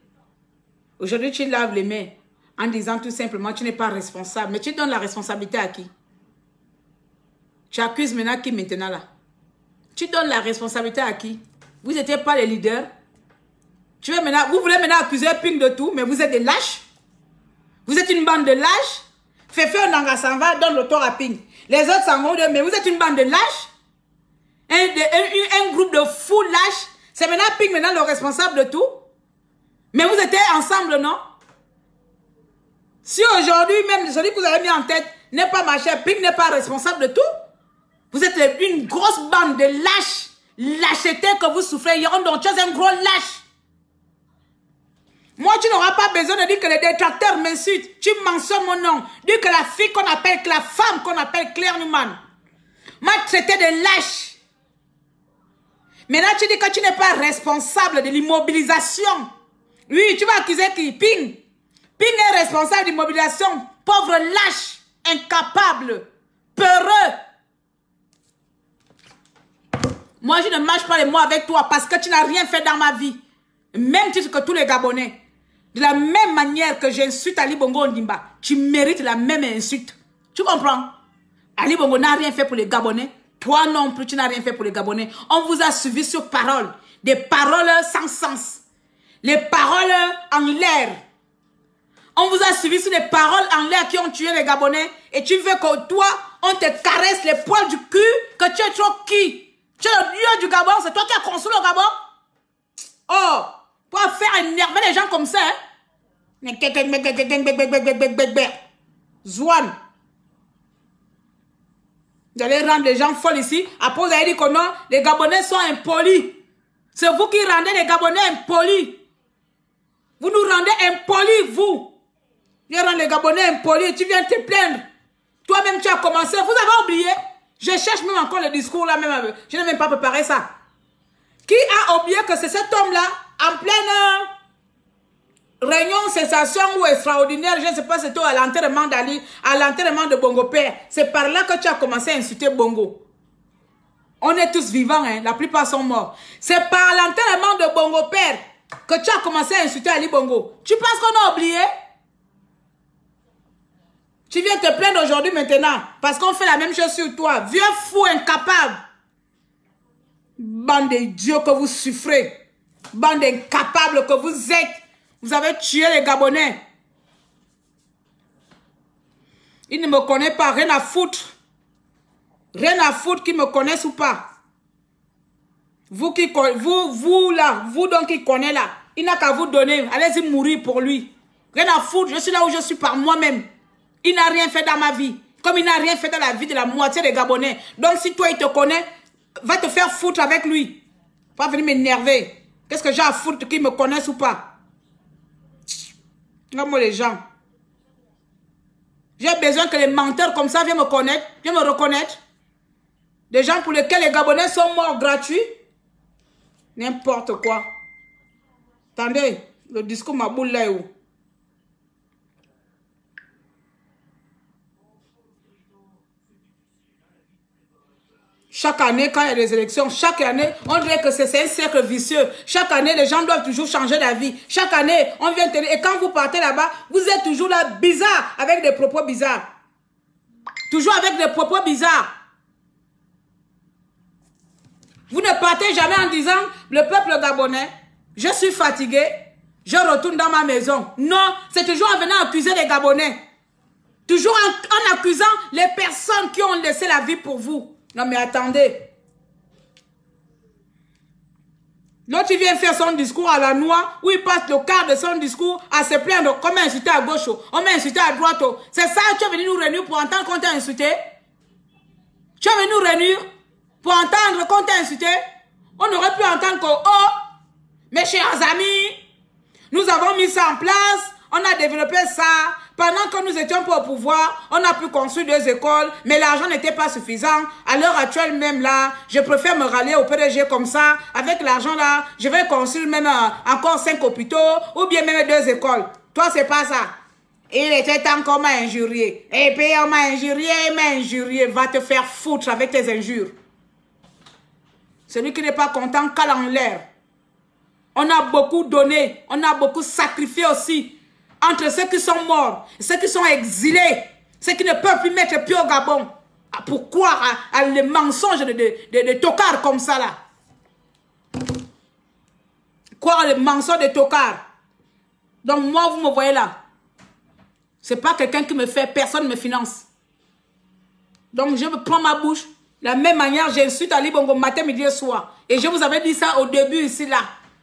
Aujourd'hui, tu laves les mains en disant tout simplement, tu n'es pas responsable. Mais tu donnes la responsabilité à qui? Tu accuses maintenant qui maintenant là? Tu donnes la responsabilité à qui? Vous n'étiez pas les leaders. Vous voulez maintenant accuser Ping de tout, mais vous êtes des lâches. Vous êtes une bande de lâches. Fefe Onanga s'en va, donne le tort à Ping. Les autres s'en vont, mais vous êtes une bande de lâches. Un groupe de fous lâches. C'est maintenant Ping, maintenant le responsable de tout. Mais vous étiez ensemble, non? Si aujourd'hui, même celui que vous avez mis en tête n'est pas marché, Ping n'est pas responsable de tout. Vous êtes une grosse bande de lâches. Lâcheté que vous souffrez. Donc, tu es un gros lâche. Moi, tu n'auras pas besoin de dire que les détracteurs m'insultent. Tu mentionnes mon nom. Dis que la fille qu'on appelle, que la femme qu'on appelle Claire Newman m'a traité de lâche. Maintenant, tu dis que tu n'es pas responsable de l'immobilisation. Oui, tu vas accuser qui? Ping. Ping est responsable d'immobilisation. Pauvre lâche, incapable, peureux. Moi, je ne marche pas les mots avec toi parce que tu n'as rien fait dans ma vie. Même titre que tous les Gabonais. De la même manière que j'insulte Ali Bongo Ondimba, tu mérites la même insulte. Tu comprends? Ali Bongo n'a rien fait pour les Gabonais. Toi non plus, tu n'as rien fait pour les Gabonais. On vous a suivi sur parole. Des paroles sans sens. Les paroles en l'air. On vous a suivi sur les paroles en l'air qui ont tué les Gabonais. Et tu veux que toi, on te caresse les poils du cul, que tu es trop qui? Tu es le dieu du Gabon, c'est toi qui as construit le Gabon? Oh, pour faire énerver les gens comme ça, hein? Zouane. Vous allez rendre les gens folles ici. Après, vous allez dire que non, les Gabonais sont impolis. C'est vous qui rendez les Gabonais impolis. Vous nous rendez impolis, vous. Tu rends les Gabonais impolis, tu viens te plaindre. Toi-même, tu as commencé. Vous avez oublié? Je cherche même encore le discours là, même. Je n'ai même pas préparé ça. Qui a oublié que c'est cet homme-là, en pleine réunion, sensation ou extraordinaire, je ne sais pas, c'était à l'enterrement d'Ali, à l'enterrement de Bongo Père. C'est par là que tu as commencé à insulter Bongo. On est tous vivants, hein, la plupart sont morts. C'est par l'enterrement de Bongo Père que tu as commencé à insulter Ali Bongo. Tu penses qu'on a oublié? Tu viens te plaindre aujourd'hui maintenant parce qu'on fait la même chose sur toi. Vieux fou incapable. Bande d'idiots que vous souffrez. Bande d'incapables que vous êtes. Vous avez tué les Gabonais. Il ne me connaît pas. Rien à foutre. Rien à foutre qu'ils me connaissent ou pas. Vous qui vous là, vous donc qui connaissez là. Il n'a qu'à vous donner. Allez-y mourir pour lui. Rien à foutre. Je suis là où je suis par moi-même. Il n'a rien fait dans ma vie. Comme il n'a rien fait dans la vie de la moitié des Gabonais. Donc si toi il te connaît, va te faire foutre avec lui. Pas venir m'énerver. Qu'est-ce que j'ai à foutre qu'ils me connaissent ou pas? Regarde-moi les gens. J'ai besoin que les menteurs comme ça viennent me connaître, viennent me reconnaître. Des gens pour lesquels les Gabonais sont morts gratuits. N'importe quoi. Attendez, le discours ma boule là est où? Chaque année, quand il y a des élections, chaque année, on dirait que c'est un cercle vicieux. Chaque année, les gens doivent toujours changer d'avis. Chaque année, on vient tenir. Et quand vous partez là-bas, vous êtes toujours là bizarre, avec des propos bizarres. Toujours avec des propos bizarres. Vous ne partez jamais en disant, le peuple gabonais, je suis fatigué, je retourne dans ma maison. Non, c'est toujours en venant accuser les Gabonais. Toujours en accusant les personnes qui ont laissé la vie pour vous. Non mais attendez. L'autre il vient faire son discours à la noix, où il passe le quart de son discours à se plaindre. On m'a insulté à gauche, on m'a insulté à droite. C'est ça que tu es venu nous réunir pour entendre qu'on t'a insulté? Tu es venu nous réunir pour entendre qu'on t'a insulté? On aurait pu entendre que, oh, mes chers amis, nous avons mis ça en place, on a développé ça. Pendant que nous étions pas au pouvoir, on a pu construire 2 écoles, mais l'argent n'était pas suffisant. À l'heure actuelle même là, je préfère me rallier au PDG comme ça. Avec l'argent là, je vais construire même encore 5 hôpitaux ou bien même 2 écoles. Toi, c'est pas ça. Il était temps qu'on m'a injurié. Et puis on m'a injurié. Va te faire foutre avec tes injures. Celui qui n'est pas content, cale en l'air. On a beaucoup donné, on a beaucoup sacrifié aussi. Entre ceux qui sont morts, ceux qui sont exilés, ceux qui ne peuvent plus mettre pied au Gabon. Pourquoi les mensonges de tocards comme ça là? Quoi les mensonges de tocards? Donc moi vous me voyez là. C'est pas quelqu'un qui me fait, personne ne me finance. Donc je me prends ma bouche. De la même manière j'insulte Ali Bongo matin, midi et soir. Et je vous avais dit ça au début ici là.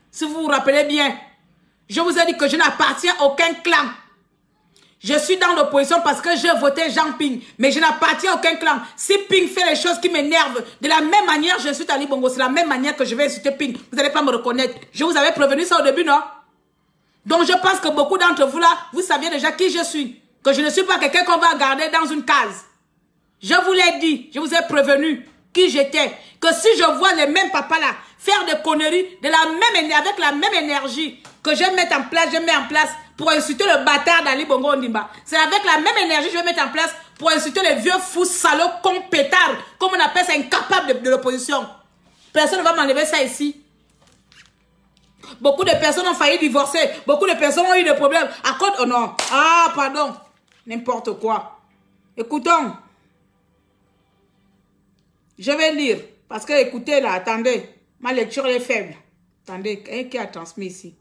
Si vous vous rappelez bien. Je vous ai dit que je n'appartiens à aucun clan. Je suis dans l'opposition parce que j'ai voté Jean Ping. Mais je n'appartiens à aucun clan. Si Ping fait les choses qui m'énervent, de la même manière, je suis Ali Bongo. C'est la même manière que je vais insulter Ping. Vous n'allez pas me reconnaître. Je vous avais prévenu ça au début, non? Donc je pense que beaucoup d'entre vous là, vous saviez déjà qui je suis. Que je ne suis pas quelqu'un qu'on va garder dans une case. Je vous l'ai dit. Je vous ai prévenu qui j'étais. Que si je vois les mêmes papas là faire des conneries de la même, avec la même énergie que je mets en place pour insulter le bâtard d'Ali Bongo Ondimba. C'est avec la même énergie que je vais mettre en place pour insulter les vieux fous salauds compétards, comme on appelle ça, incapables de l'opposition. Personne ne va m'enlever ça ici. Beaucoup de personnes ont failli divorcer. Beaucoup de personnes ont eu des problèmes. À cause... Oh non. Ah, pardon. N'importe quoi. Écoutons. Je vais lire. Parce que, écoutez là, attendez. Ma lecture est faible. Attendez, qui a transmis ici?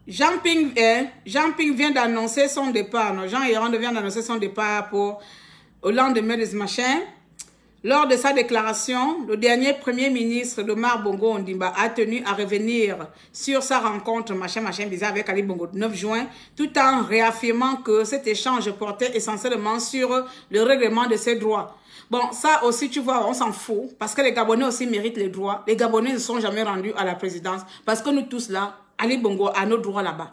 Jean Ping vient d'annoncer son départ. Non, Jean Hérande vient d'annoncer son départ au lendemain de ce machin. Lors de sa déclaration, le dernier premier ministre de Omar Bongo Ondimba a tenu à revenir sur sa rencontre machin bizarre avec Ali Bongo le 9 juin, tout en réaffirmant que cet échange portait essentiellement sur le règlement de ses droits. Bon, ça aussi, tu vois, on s'en fout, parce que les Gabonais aussi méritent les droits. Les Gabonais ne sont jamais rendus à la présidence, parce que nous tous là, Ali Bongo a nos droits là-bas.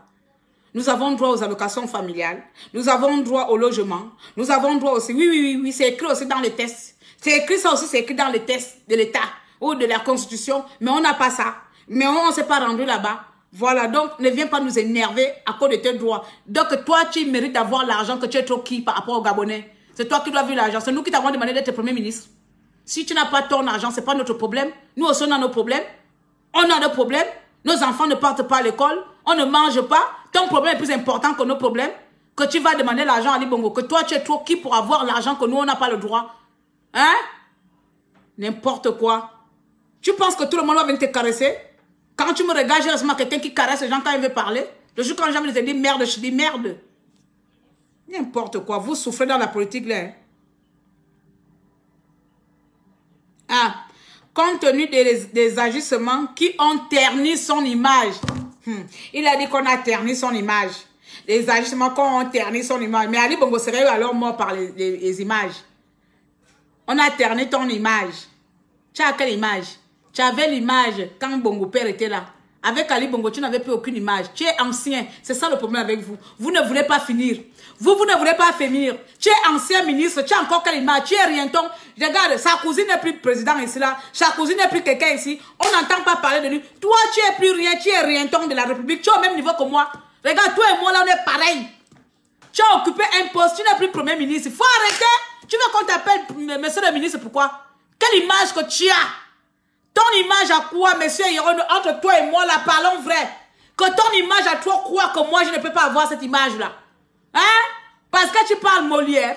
Nous avons droit aux allocations familiales, nous avons droit au logement, nous avons droit aussi, oui, c'est écrit aussi dans les tests. C'est écrit ça aussi, c'est écrit dans les tests de l'État ou de la Constitution, mais on n'a pas ça. Mais on ne s'est pas rendu là-bas. Voilà, donc ne viens pas nous énerver à cause de tes droits. Donc toi, tu mérites d'avoir l'argent que tu es trop qui par rapport aux Gabonais. C'est toi qui dois avoir l'argent. C'est nous qui t'avons demandé d'être Premier ministre. Si tu n'as pas ton argent, ce n'est pas notre problème. Nous aussi, on a nos problèmes. On a nos problèmes. Nos enfants ne partent pas à l'école. On ne mange pas. Ton problème est plus important que nos problèmes. Que tu vas demander l'argent à Ali Bongo. Que toi, tu es trop qui pour avoir l'argent que nous, on n'a pas le droit. Hein? N'importe quoi. Tu penses que tout le monde va venir te caresser? Quand tu me regardes, j'ai récemment quelqu'un qui caresse les gens quand il veut parler. Le jour quand jamais te dit merde, je dis merde. N'importe quoi. Vous souffrez dans la politique là. Hein? Ah. Compte tenu des agissements qui ont terni son image. Il a dit qu'on a terni son image. Les agissements qui ont terni son image. Mais Ali Bongo serait alors mort par les images. On a terni ton image. Tu as quelle image? Tu avais l'image quand Bongo Père était là. Avec Ali Bongo, tu n'avais plus aucune image. Tu es ancien. C'est ça le problème avec vous. Vous ne voulez pas finir. Vous ne voulez pas finir. Tu es ancien ministre. Tu as encore quelle image? Tu es rienton. Regarde, Sarkozy n'est plus président ici là. Sarkozy n'est plus quelqu'un ici. On n'entend pas parler de lui. Toi, tu es plus rien. Tu es rienton de la République. Tu es au même niveau que moi. Regarde, toi et moi là, on est pareil. Tu as occupé un poste. Tu n'es plus premier ministre. Il faut arrêter. Tu veux qu'on t'appelle monsieur le ministre, pourquoi? Quelle image que tu as? Ton image à quoi, monsieur Hiron, entre toi et moi, là, parlons vrai. Que ton image à toi, quoi que moi, je ne peux pas avoir cette image-là. Hein? Parce que tu parles Molière.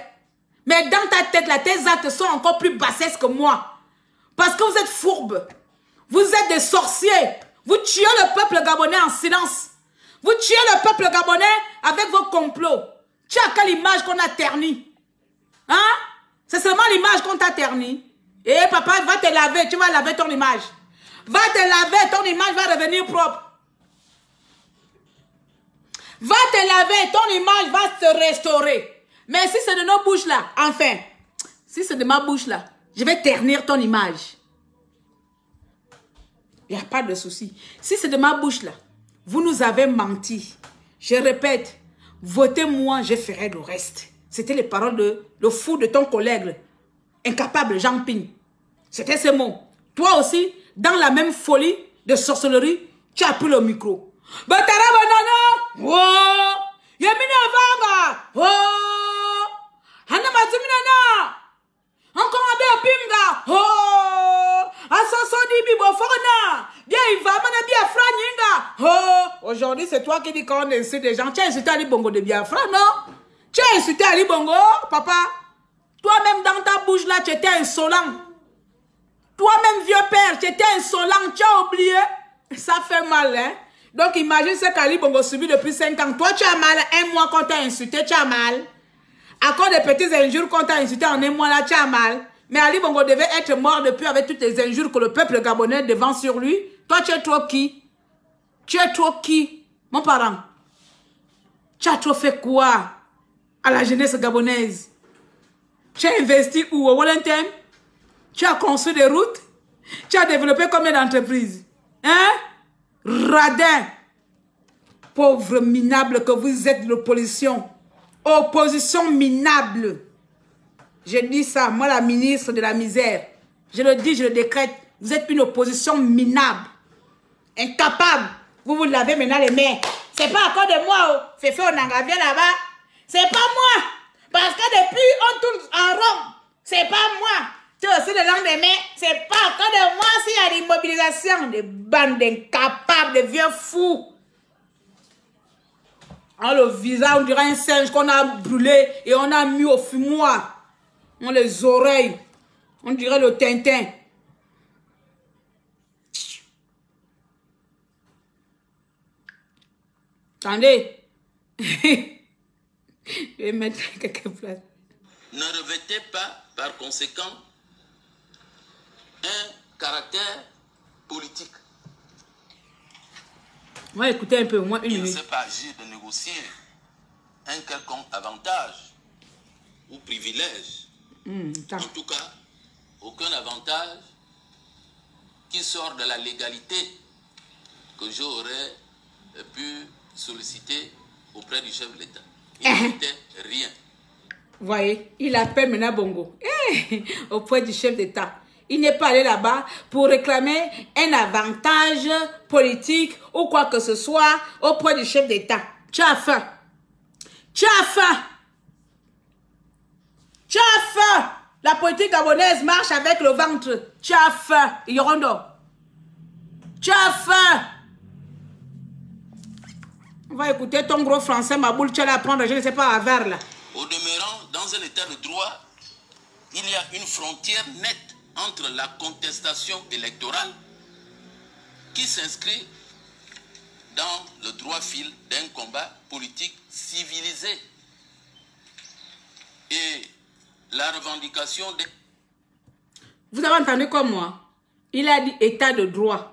Mais dans ta tête, là, tes actes sont encore plus bassesses que moi. Parce que vous êtes fourbes. Vous êtes des sorciers. Vous tuez le peuple gabonais en silence. Vous tuez le peuple gabonais avec vos complots. Tu as quelle image qu'on a ternie? Hein? C'est seulement l'image qu'on t'a ternie. Et papa, va te laver, tu vas laver ton image. Va te laver, ton image va revenir propre. Va te laver, ton image va se restaurer. Mais si c'est de nos bouches là, enfin, si c'est de ma bouche là, je vais ternir ton image. Il n'y a pas de souci. Si c'est de ma bouche là, vous nous avez menti. Je répète, votez-moi, je ferai le reste. C'était les paroles de le fou de ton collègue. Incapable, Jean Ping. C'était ces mots. Toi aussi, dans la même folie de sorcellerie, tu as pris le micro. Batara banana! Oh! Yamina vanga! Oh! Hana mazuminana! Encore un peu pinga! Oh! Asoso di bibo fona! Bien, il va mana Biafra nyinga! Oh! Aujourd'hui, c'est toi qui dis qu'on insulte des gens. Tu as insulté Ali Bongo de Biafra, non? Tu as insulté Ali Bongo, papa? Toi-même, dans ta bouche, là, tu étais insolent. Toi-même, vieux père, tu étais insolent. Tu as oublié. Ça fait mal, hein? Donc, imagine ce qu'Ali Bongo subit depuis 5 ans. Toi, tu as mal. Un mois qu'on t'a insulté, tu as mal. À cause des petites injures qu'on t'a insulté en un mois, là, tu as mal. Mais Ali Bongo devait être mort depuis avec toutes les injures que le peuple gabonais devant sur lui. Toi, tu es trop qui? Tu es trop qui? Mon parent. Tu as trop fait quoi à la jeunesse gabonaise? Tu as investi où? Au Wellington? Tu as construit des routes? Tu as développé combien d'entreprises? Hein? Radin. Pauvre minable que vous êtes de l'opposition. Opposition minable. Je dis ça, moi la ministre de la misère. Je le dis, je le décrète. Vous êtes une opposition minable. Incapable. Vous vous lavez maintenant les mains. C'est pas encore de moi. Oh. Féfé, on en revient là-bas. C'est pas moi. Parce que depuis, on tourne en rond. C'est pas moi. Tu aussi le lendemain, c'est pas encore de moi s'il y a l'immobilisation. Des bandes d'incapables, de vieux fous. On le visage, on dirait un singe qu'on a brûlé et on a mis au fumoir. On les oreilles. On dirait le Tintin. Attendez. Je vais mettre quelques places. Ne revêtez pas, par conséquent, un caractère politique. On va écouter un peu, au moins une Il ne minute. sait pas agir de négocier un quelconque avantage ou privilège. En tout cas, aucun avantage qui sort de la légalité que j'aurais pu solliciter auprès du chef de l'État. Il n'était rien. Vous voyez, il appelle maintenant Bongo auprès du chef d'État. Il n'est pas allé là-bas pour réclamer un avantage politique ou quoi que ce soit auprès du chef d'État. Tu as faim. Tu as faim. Tu as faim. La politique gabonaise marche avec le ventre. Tu as faim. Yorondo. Tu as faim. On va écouter ton gros français, ma boule, tu vas l'apprendre, je ne sais pas, à vers là. Au demeurant, dans un état de droit, il y a une frontière nette entre la contestation électorale qui s'inscrit dans le droit fil d'un combat politique civilisé et la revendication des... Vous avez entendu comme moi? Il a dit état de droit.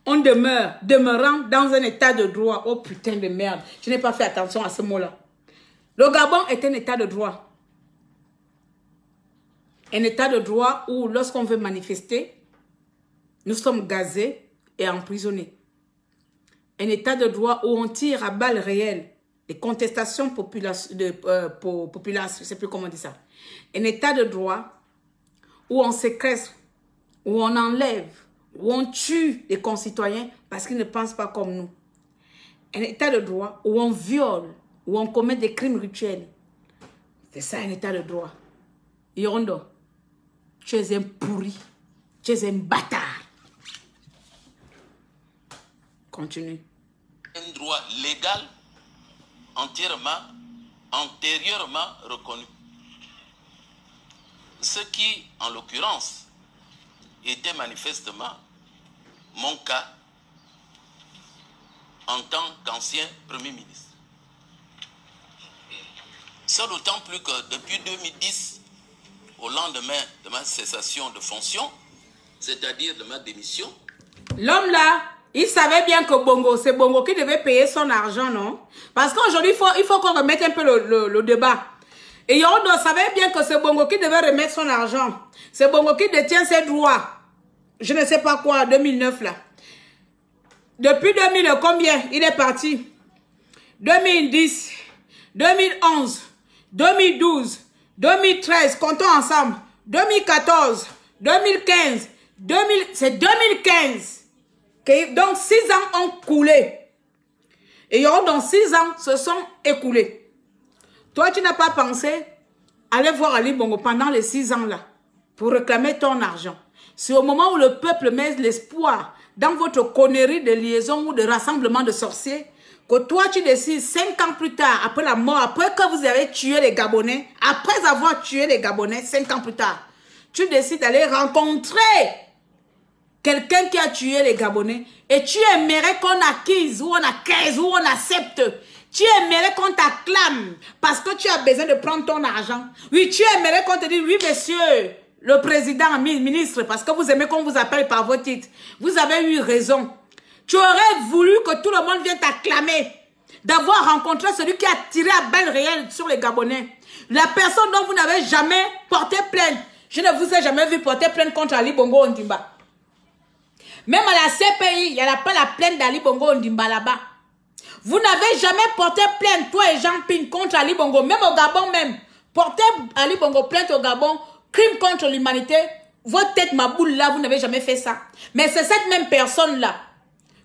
On demeurant dans un état de droit. Oh putain de merde. Je n'ai pas fait attention à ce mot-là. Le Gabon est un état de droit. Un état de droit où lorsqu'on veut manifester, Nous sommes gazés et emprisonnés. Un état de droit où on tire à balles réelles les contestations populaires, je ne sais plus comment on dit ça. Un état de droit où on séquestre, où on enlève, où on tue les concitoyens parce qu'ils ne pensent pas comme nous. Un état de droit où on viole, où on commet des crimes rituels. C'est ça un état de droit. Yorondo, tu es un pourri, tu es un bâtard. Continue. Un droit légal antérieurement reconnu. Ce qui, en l'occurrence, était manifestement mon cas en tant qu'ancien Premier ministre. Ça d'autant plus que depuis 2010, au lendemain de ma cessation de fonction, c'est-à-dire de ma démission, l'homme là, il savait bien que Bongo, c'est Bongo qui devait payer son argent, non? Parce qu'aujourd'hui, il faut qu'on remette un peu le débat. Et Yorondo savait bien que c'est Bongo qui devait remettre son argent. C'est Bongo qui détient ses droits. Je ne sais pas quoi, 2009 là. Depuis 2000, combien il est parti? 2010, 2011, 2012, 2013, comptons ensemble. 2014, 2015, c'est 2015. Donc 6 ans ont coulé. Et dans 6 ans se sont écoulés. Toi, tu n'as pas pensé aller voir Ali Bongo pendant les 6 ans là pour réclamer ton argent. C'est au moment où le peuple met l'espoir dans votre connerie de liaison ou de rassemblement de sorciers que toi tu décides 5 ans plus tard, après la mort, après que vous avez tué les Gabonais, après avoir tué les Gabonais 5 ans plus tard, tu décides d'aller rencontrer quelqu'un qui a tué les Gabonais et tu aimerais qu'on acquise ou on acquiesce ou on accepte. Tu aimerais qu'on t'acclame parce que tu as besoin de prendre ton argent. Oui, tu aimerais qu'on te dise, oui monsieur, le président, ministre, parce que vous aimez qu'on vous appelle par vos titres. Vous avez eu raison. Tu aurais voulu que tout le monde vienne t'acclamer d'avoir rencontré celui qui a tiré à balles réelles sur les Gabonais. La personne dont vous n'avez jamais porté plainte. Je ne vous ai jamais vu porter plainte contre Ali Bongo Ondimba. Même à la CPI, il n'y a pas la plainte d'Ali Bongo Ondimba là-bas. Vous n'avez jamais porté plainte, toi et Jean Ping, contre Ali Bongo. Même au Gabon même. Portez Ali Bongo plainte au Gabon. Crime contre l'humanité. Votre tête, ma boule là, vous n'avez jamais fait ça. Mais c'est cette même personne-là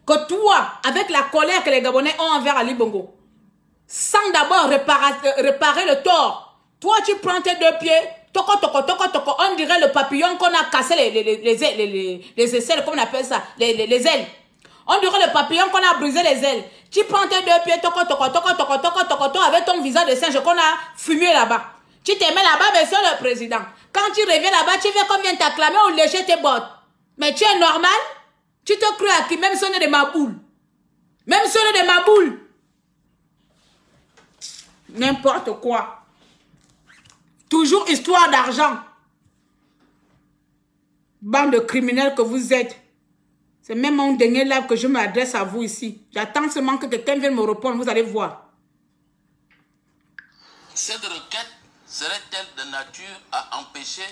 que toi, avec la colère que les Gabonais ont envers Ali Bongo, sans d'abord réparer le tort, toi tu prends tes 2 pieds, toco, on dirait le papillon qu'on a cassé les aisselles, comment on appelle ça, les ailes. On dirait le papillon qu'on a brisé les ailes. Tu prends tes 2 pieds, toco, avec ton visage de singe qu'on a fumé là-bas. Tu te mets là-bas, monsieur le président. Quand tu reviens là-bas, tu fais combien t'acclamer ou lécher tes bottes. Mais tu es normal? Tu te crois à qui? Même si on est de ma boule. Même si on est de ma boule. N'importe quoi. Toujours histoire d'argent. Bande de criminels que vous êtes. C'est même mon dernier live que je m'adresse à vous ici. J'attends seulement que quelqu'un vienne me répondre. Vous allez voir. Cette requête serait-elle de nature à empêcher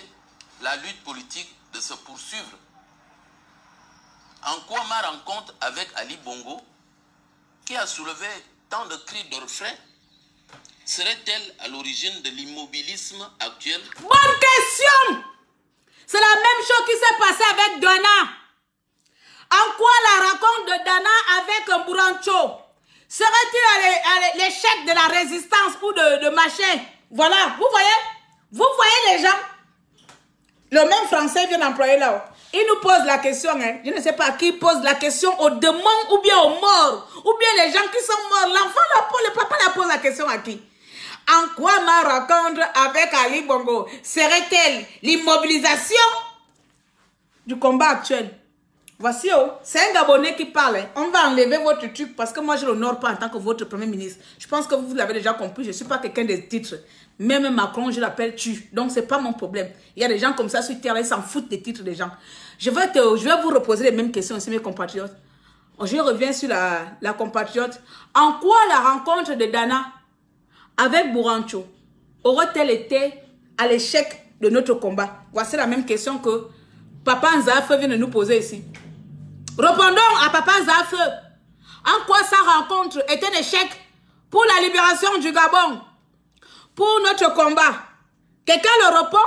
la lutte politique de se poursuivre? En quoi ma rencontre avec Ali Bongo, qui a soulevé tant de cris d'orfraie, serait-elle à l'origine de l'immobilisme actuel? Bonne question! C'est la même chose qui s'est passée avec Dana. En quoi la rencontre de Dana avec Bourancho serait-il à l'échec de la résistance ou de machin? Voilà, vous voyez les gens. Le même français vient d'employer là. Il nous pose la question, hein. Je ne sais pas qui pose la question aux démons ou bien aux morts, ou bien les gens qui sont morts. L'enfant, le papa la pose la question à qui? En quoi ma rencontre avec Ali Bongo serait-elle l'immobilisation du combat actuel? Voici, oh, c'est un Gabonais qui parle. Hein. On va enlever votre truc parce que moi, je ne l'honore pas en tant que votre premier ministre. Je pense que vous l'avez déjà compris. Je ne suis pas quelqu'un des titres. Même Macron, je l'appelle tu. Donc, ce n'est pas mon problème. Il y a des gens comme ça sur Terre, ils s'en foutent des titres des gens. Je vais vous reposer les mêmes questions aussi, mes compatriotes. Je reviens sur la compatriote. En quoi la rencontre de Dana avec Bourancho aurait-elle été à l'échec de notre combat? Voici la même question que Papa Nzafé vient de nous poser ici. Répondons à Papa Zaf. En quoi sa rencontre est un échec pour la libération du Gabon, pour notre combat? Quelqu'un le répond?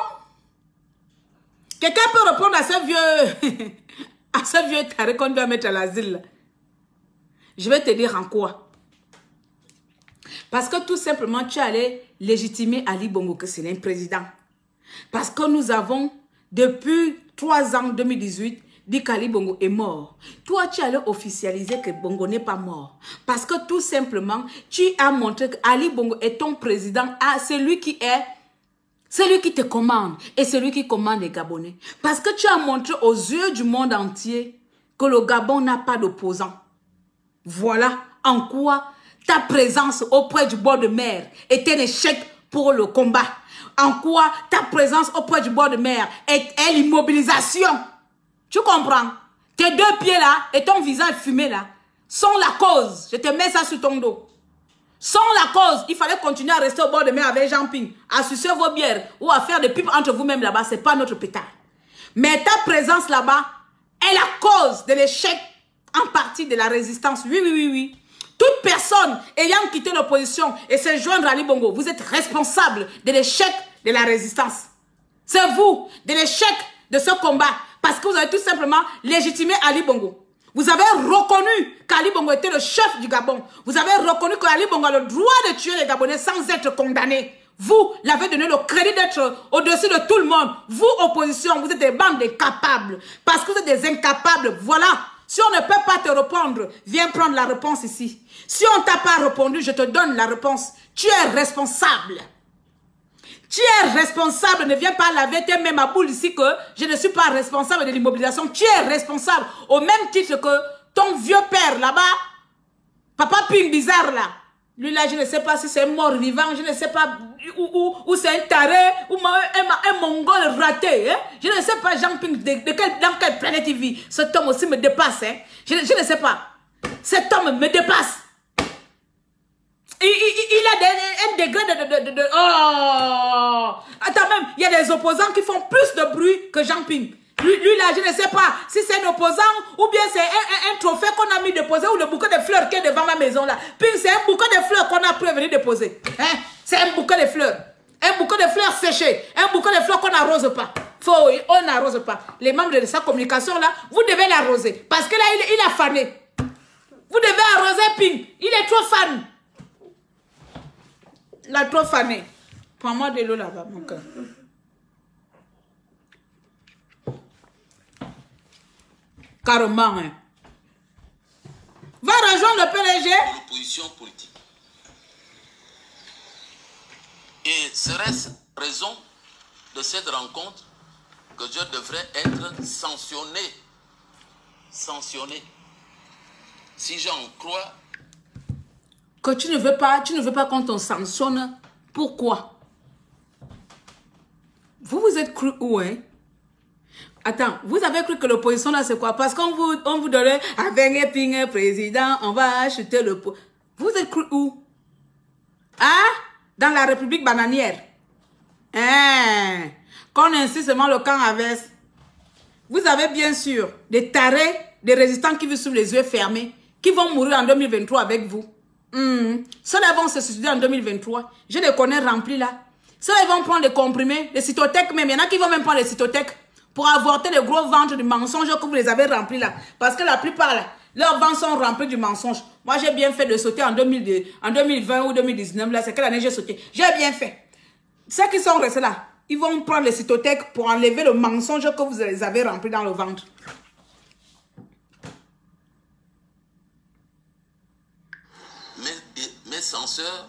Quelqu'un peut répondre à ce vieux... à ce vieux taré qu'on doit mettre à l'asile? Je vais te dire en quoi. Parce que tout simplement, tu allais légitimer Ali Bongo que c'est un président. Parce que nous avons, depuis 3 ans, 2018, dit qu'Ali Bongo est mort. Toi, tu allais officialiser que Bongo n'est pas mort. Parce que tout simplement, tu as montré qu'Ali Bongo est ton président. Ah, c'est lui qui te commande. Et c'est lui qui commande les Gabonais. Parce que tu as montré aux yeux du monde entier que le Gabon n'a pas d'opposant. Voilà en quoi ta présence auprès du bord de mer est un échec pour le combat. En quoi ta présence auprès du bord de mer est l'immobilisation. Tu comprends? Tes 2 pieds là et ton visage fumé là sont la cause. Je te mets ça sur ton dos. Sont la cause. Il fallait continuer à rester au bord de mer avec Jean Ping, à sucer vos bières ou à faire des pipes entre vous-même là-bas. Ce n'est pas notre pétard. Mais ta présence là-bas est la cause de l'échec en partie de la résistance. Oui, oui, oui, oui. Toute personne ayant quitté l'opposition et se joindre à Ali Bongo, vous êtes responsable de l'échec de la résistance. C'est vous, de l'échec de ce combat. Parce que vous avez tout simplement légitimé Ali Bongo. Vous avez reconnu qu'Ali Bongo était le chef du Gabon. Vous avez reconnu qu'Ali Bongo a le droit de tuer les Gabonais sans être condamné. Vous l'avez donné le crédit d'être au-dessus de tout le monde. Vous, opposition, vous êtes des bandes d'incapables. Parce que vous êtes des incapables. Voilà. Si on ne peut pas te répondre, viens prendre la réponse ici. Si on ne t'a pas répondu, je te donne la réponse. Tu es responsable. Tu es responsable. Ne viens pas laver tes mains à boule ici que je ne suis pas responsable de l'immobilisation. Tu es responsable. Au même titre que ton vieux père là-bas, Papa Ping bizarre là. Lui là, je ne sais pas si c'est un mort vivant, je ne sais pas où c'est un taré, ou un mongol raté. Hein? Je ne sais pas, Jean Ping, dans quelle planète il vit. Cet homme aussi me dépasse. Hein? Je ne sais pas. Cet homme me dépasse. Il a un degré Oh! Attends, même, il y a des opposants qui font plus de bruit que Jean Ping. Lui là, je ne sais pas si c'est un opposant ou bien c'est un trophée qu'on a mis déposé ou le bouquet de fleurs qui est devant ma maison là. Puis c'est un bouquet de fleurs qu'on a pu venir déposer. Hein? C'est un bouquet de fleurs. Un bouquet de fleurs séchées. Un bouquet de fleurs qu'on n'arrose pas. On n'arrose pas. Les membres de sa communication là, vous devez l'arroser. Parce que là, il a fané. Vous devez arroser Ping. Il est trop fan. Il a trop fané. Prends-moi de l'eau là-bas, mon cœur. Carrément, hein. Va rejoindre le PDG. L'opposition politique. Et serait-ce raison de cette rencontre que je devrais être sanctionné? Sanctionné. Si j'en crois. Que tu ne veux pas qu'on te sanctionne. Pourquoi? Vous êtes cru où, hein? Attends, vous avez cru que l'opposition là c'est quoi? Parce qu'on vous donnait avec un ping président, on va acheter le pot. Vous êtes cru où? Hein? Dans la République bananière. Hein? Qu'on insiste seulement le camp Aves. Vous avez bien sûr des tarés, des résistants qui vivent sous les yeux fermés, qui vont mourir en 2023 avec vous. Ceux-là vont se suicider en 2023. Je les connais remplis là. Ceux-là vont prendre les comprimés, les cytothèques même. Il y en a qui vont même prendre les cytothèques pour avorter les gros ventres du mensonge que vous les avez remplis là. Parce que la plupart là, leurs ventres sont remplis du mensonge. Moi j'ai bien fait de sauter en 2020 ou 2019 là. C'est quelle année j'ai sauté? J'ai bien fait. Ceux qui sont restés là, ils vont prendre les cytothèques pour enlever le mensonge que vous les avez rempli dans le ventre. Mes censeurs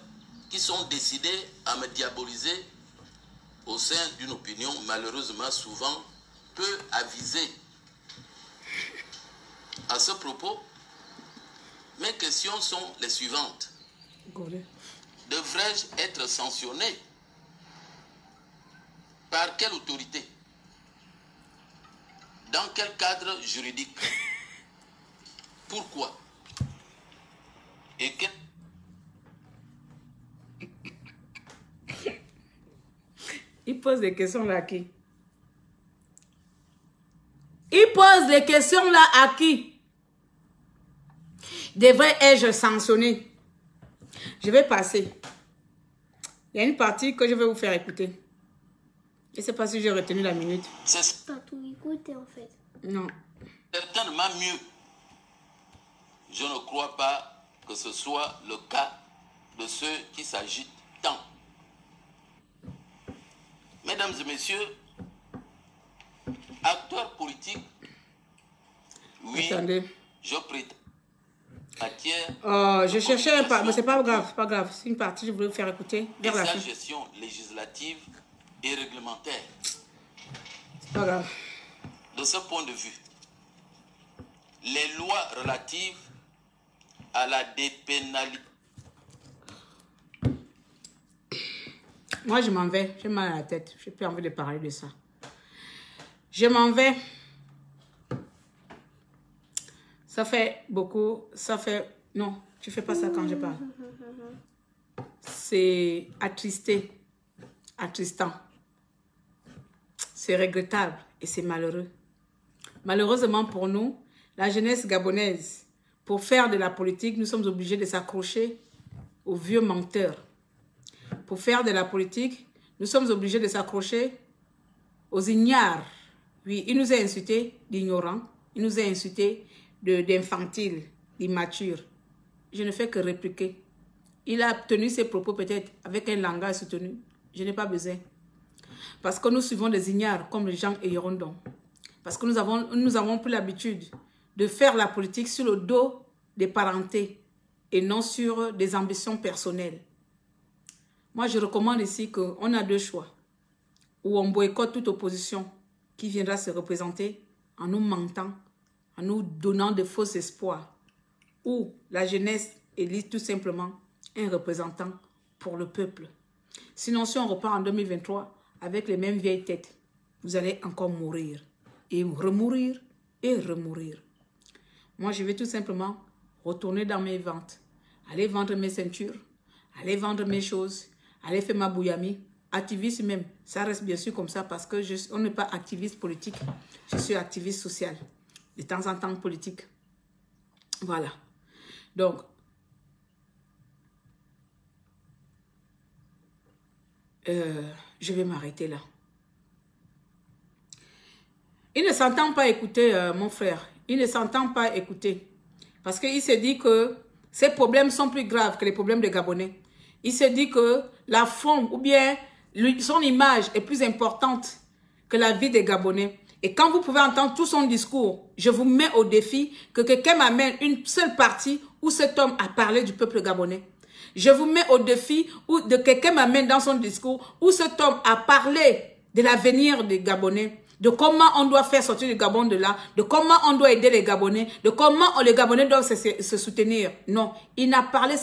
qui sont décidés à me diaboliser au sein d'une opinion malheureusement souvent peu avisée. À ce propos, mes questions sont les suivantes. Devrais-je être sanctionné? Par quelle autorité? Dans quel cadre juridique? Pourquoi? Et quel... Il pose des questions là à qui? Il pose des questions là à qui? Devrais-je sanctionner? Je vais passer. Il y a une partie que je vais vous faire écouter. Je ne sais pas si j'ai retenu la minute. C'est Pas tout écouter en fait. Non. certainement mieux. Je ne crois pas que ce soit le cas de ceux qui s'agitent tant. Mesdames et messieurs, acteurs politiques, oui, Attendez. je prétends matière Je cherchais un pas, mais c'est pas grave, pas grave. C'est une partie, je voulais vous faire écouter vers la sa fin. gestion législative et réglementaire. C'est pas grave. De ce point de vue, les lois relatives à la dépénalisation. Moi, je m'en vais. J'ai mal à la tête. Je n'ai plus envie de parler de ça. Je m'en vais. Ça fait beaucoup. Ça fait... Non, tu ne fais pas ça quand je parle. C'est attristé. Attristant. C'est regrettable et c'est malheureux. Malheureusement pour nous, la jeunesse gabonaise, pour faire de la politique, nous sommes obligés de s'accrocher aux vieux menteurs. Pour faire de la politique, nous sommes obligés de s'accrocher aux ignares. Oui, il nous a insultés d'ignorants, il nous a insultés d'infantiles, d'immatures. Je ne fais que répliquer. Il a tenu ses propos peut-être avec un langage soutenu. Je n'ai pas besoin. Parce que nous suivons des ignares comme les gens et Hirondon. Parce que nous avons pris l'habitude de faire la politique sur le dos des parentés et non sur des ambitions personnelles. Moi, je recommande ici qu'on a deux choix. Ou on boycotte toute opposition qui viendra se représenter en nous mentant, en nous donnant de faux espoirs. Ou la jeunesse élit tout simplement un représentant pour le peuple. Sinon, si on repart en 2023 avec les mêmes vieilles têtes, vous allez encore mourir. Et remourir et remourir. Moi, je vais tout simplement retourner dans mes ventes. Aller vendre mes ceintures, aller vendre mes choses, aller faire ma bouillami. Activiste même, ça reste bien sûr comme ça parce que on n'est pas activiste politique. Je suis activiste social. De temps en temps politique. Voilà. Donc, je vais m'arrêter là. Il ne s'entend pas écouter, mon frère. Il ne s'entend pas écouter. Parce qu'il se dit que ces problèmes sont plus graves que les problèmes des Gabonais. Il se dit que la forme ou bien son image est plus importante que la vie des Gabonais. Et quand vous pouvez entendre tout son discours, je vous mets au défi que quelqu'un m'amène une seule partie où cet homme a parlé du peuple gabonais. Je vous mets au défi de quelqu'un m'amène dans son discours où cet homme a parlé de l'avenir des Gabonais, de comment on doit faire sortir le Gabon de là, de comment on doit aider les Gabonais, de comment les Gabonais doivent se soutenir. Non, il n'a parlé,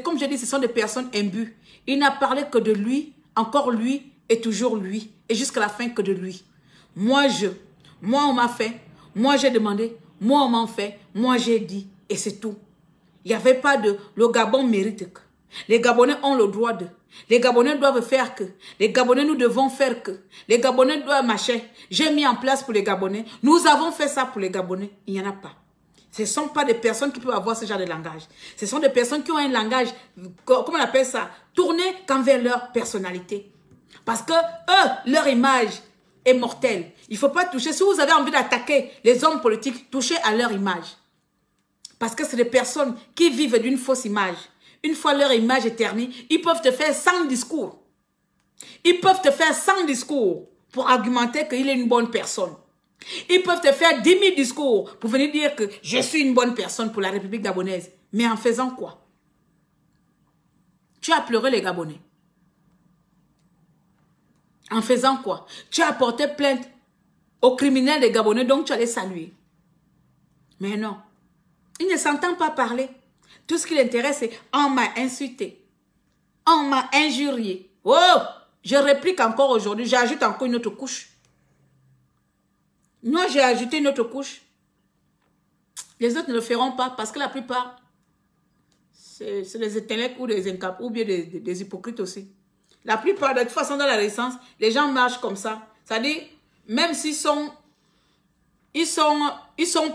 comme je dis, ce sont des personnes imbues. Il n'a parlé que de lui, encore lui et toujours lui, et jusqu'à la fin que de lui. Moi on m'a fait, moi j'ai demandé, moi on m'a fait, moi j'ai dit, et c'est tout. Il n'y avait pas de, le Gabon mérite que. Les Gabonais ont le droit de. Les Gabonais doivent faire que. Les Gabonais, nous devons faire que. Les Gabonais doivent marcher. J'ai mis en place pour les Gabonais. Nous avons fait ça pour les Gabonais. Il n'y en a pas. Ce ne sont pas des personnes qui peuvent avoir ce genre de langage. Ce sont des personnes qui ont un langage, comment on appelle ça, tourné qu'envers leur personnalité. Parce que eux, leur image est mortelle. Il ne faut pas toucher. Si vous avez envie d'attaquer les hommes politiques, touchez à leur image. Parce que c'est des personnes qui vivent d'une fausse image. Une fois leur image est ternie, ils peuvent te faire 100 discours. Ils peuvent te faire 100 discours pour argumenter qu'il est une bonne personne. Ils peuvent te faire 10 000 discours pour venir dire que je suis une bonne personne pour la République gabonaise. Mais en faisant quoi? Tu as pleuré les Gabonais. En faisant quoi? Tu as porté plainte aux criminels des Gabonais, donc tu allais saluer. Mais non. Il ne s'entend pas parler. Tout ce qui l'intéresse, c'est on m'a insulté. On m'a injurié. Oh! Je réplique encore aujourd'hui. J'ajoute encore une autre couche. Moi, j'ai ajouté une autre couche. Les autres ne le feront pas parce que la plupart, c'est des intellets ou des incapables ou bien des hypocrites aussi. La plupart, de toute façon, dans la Renaissance, les gens marchent comme ça. C'est-à-dire, même s'ils sont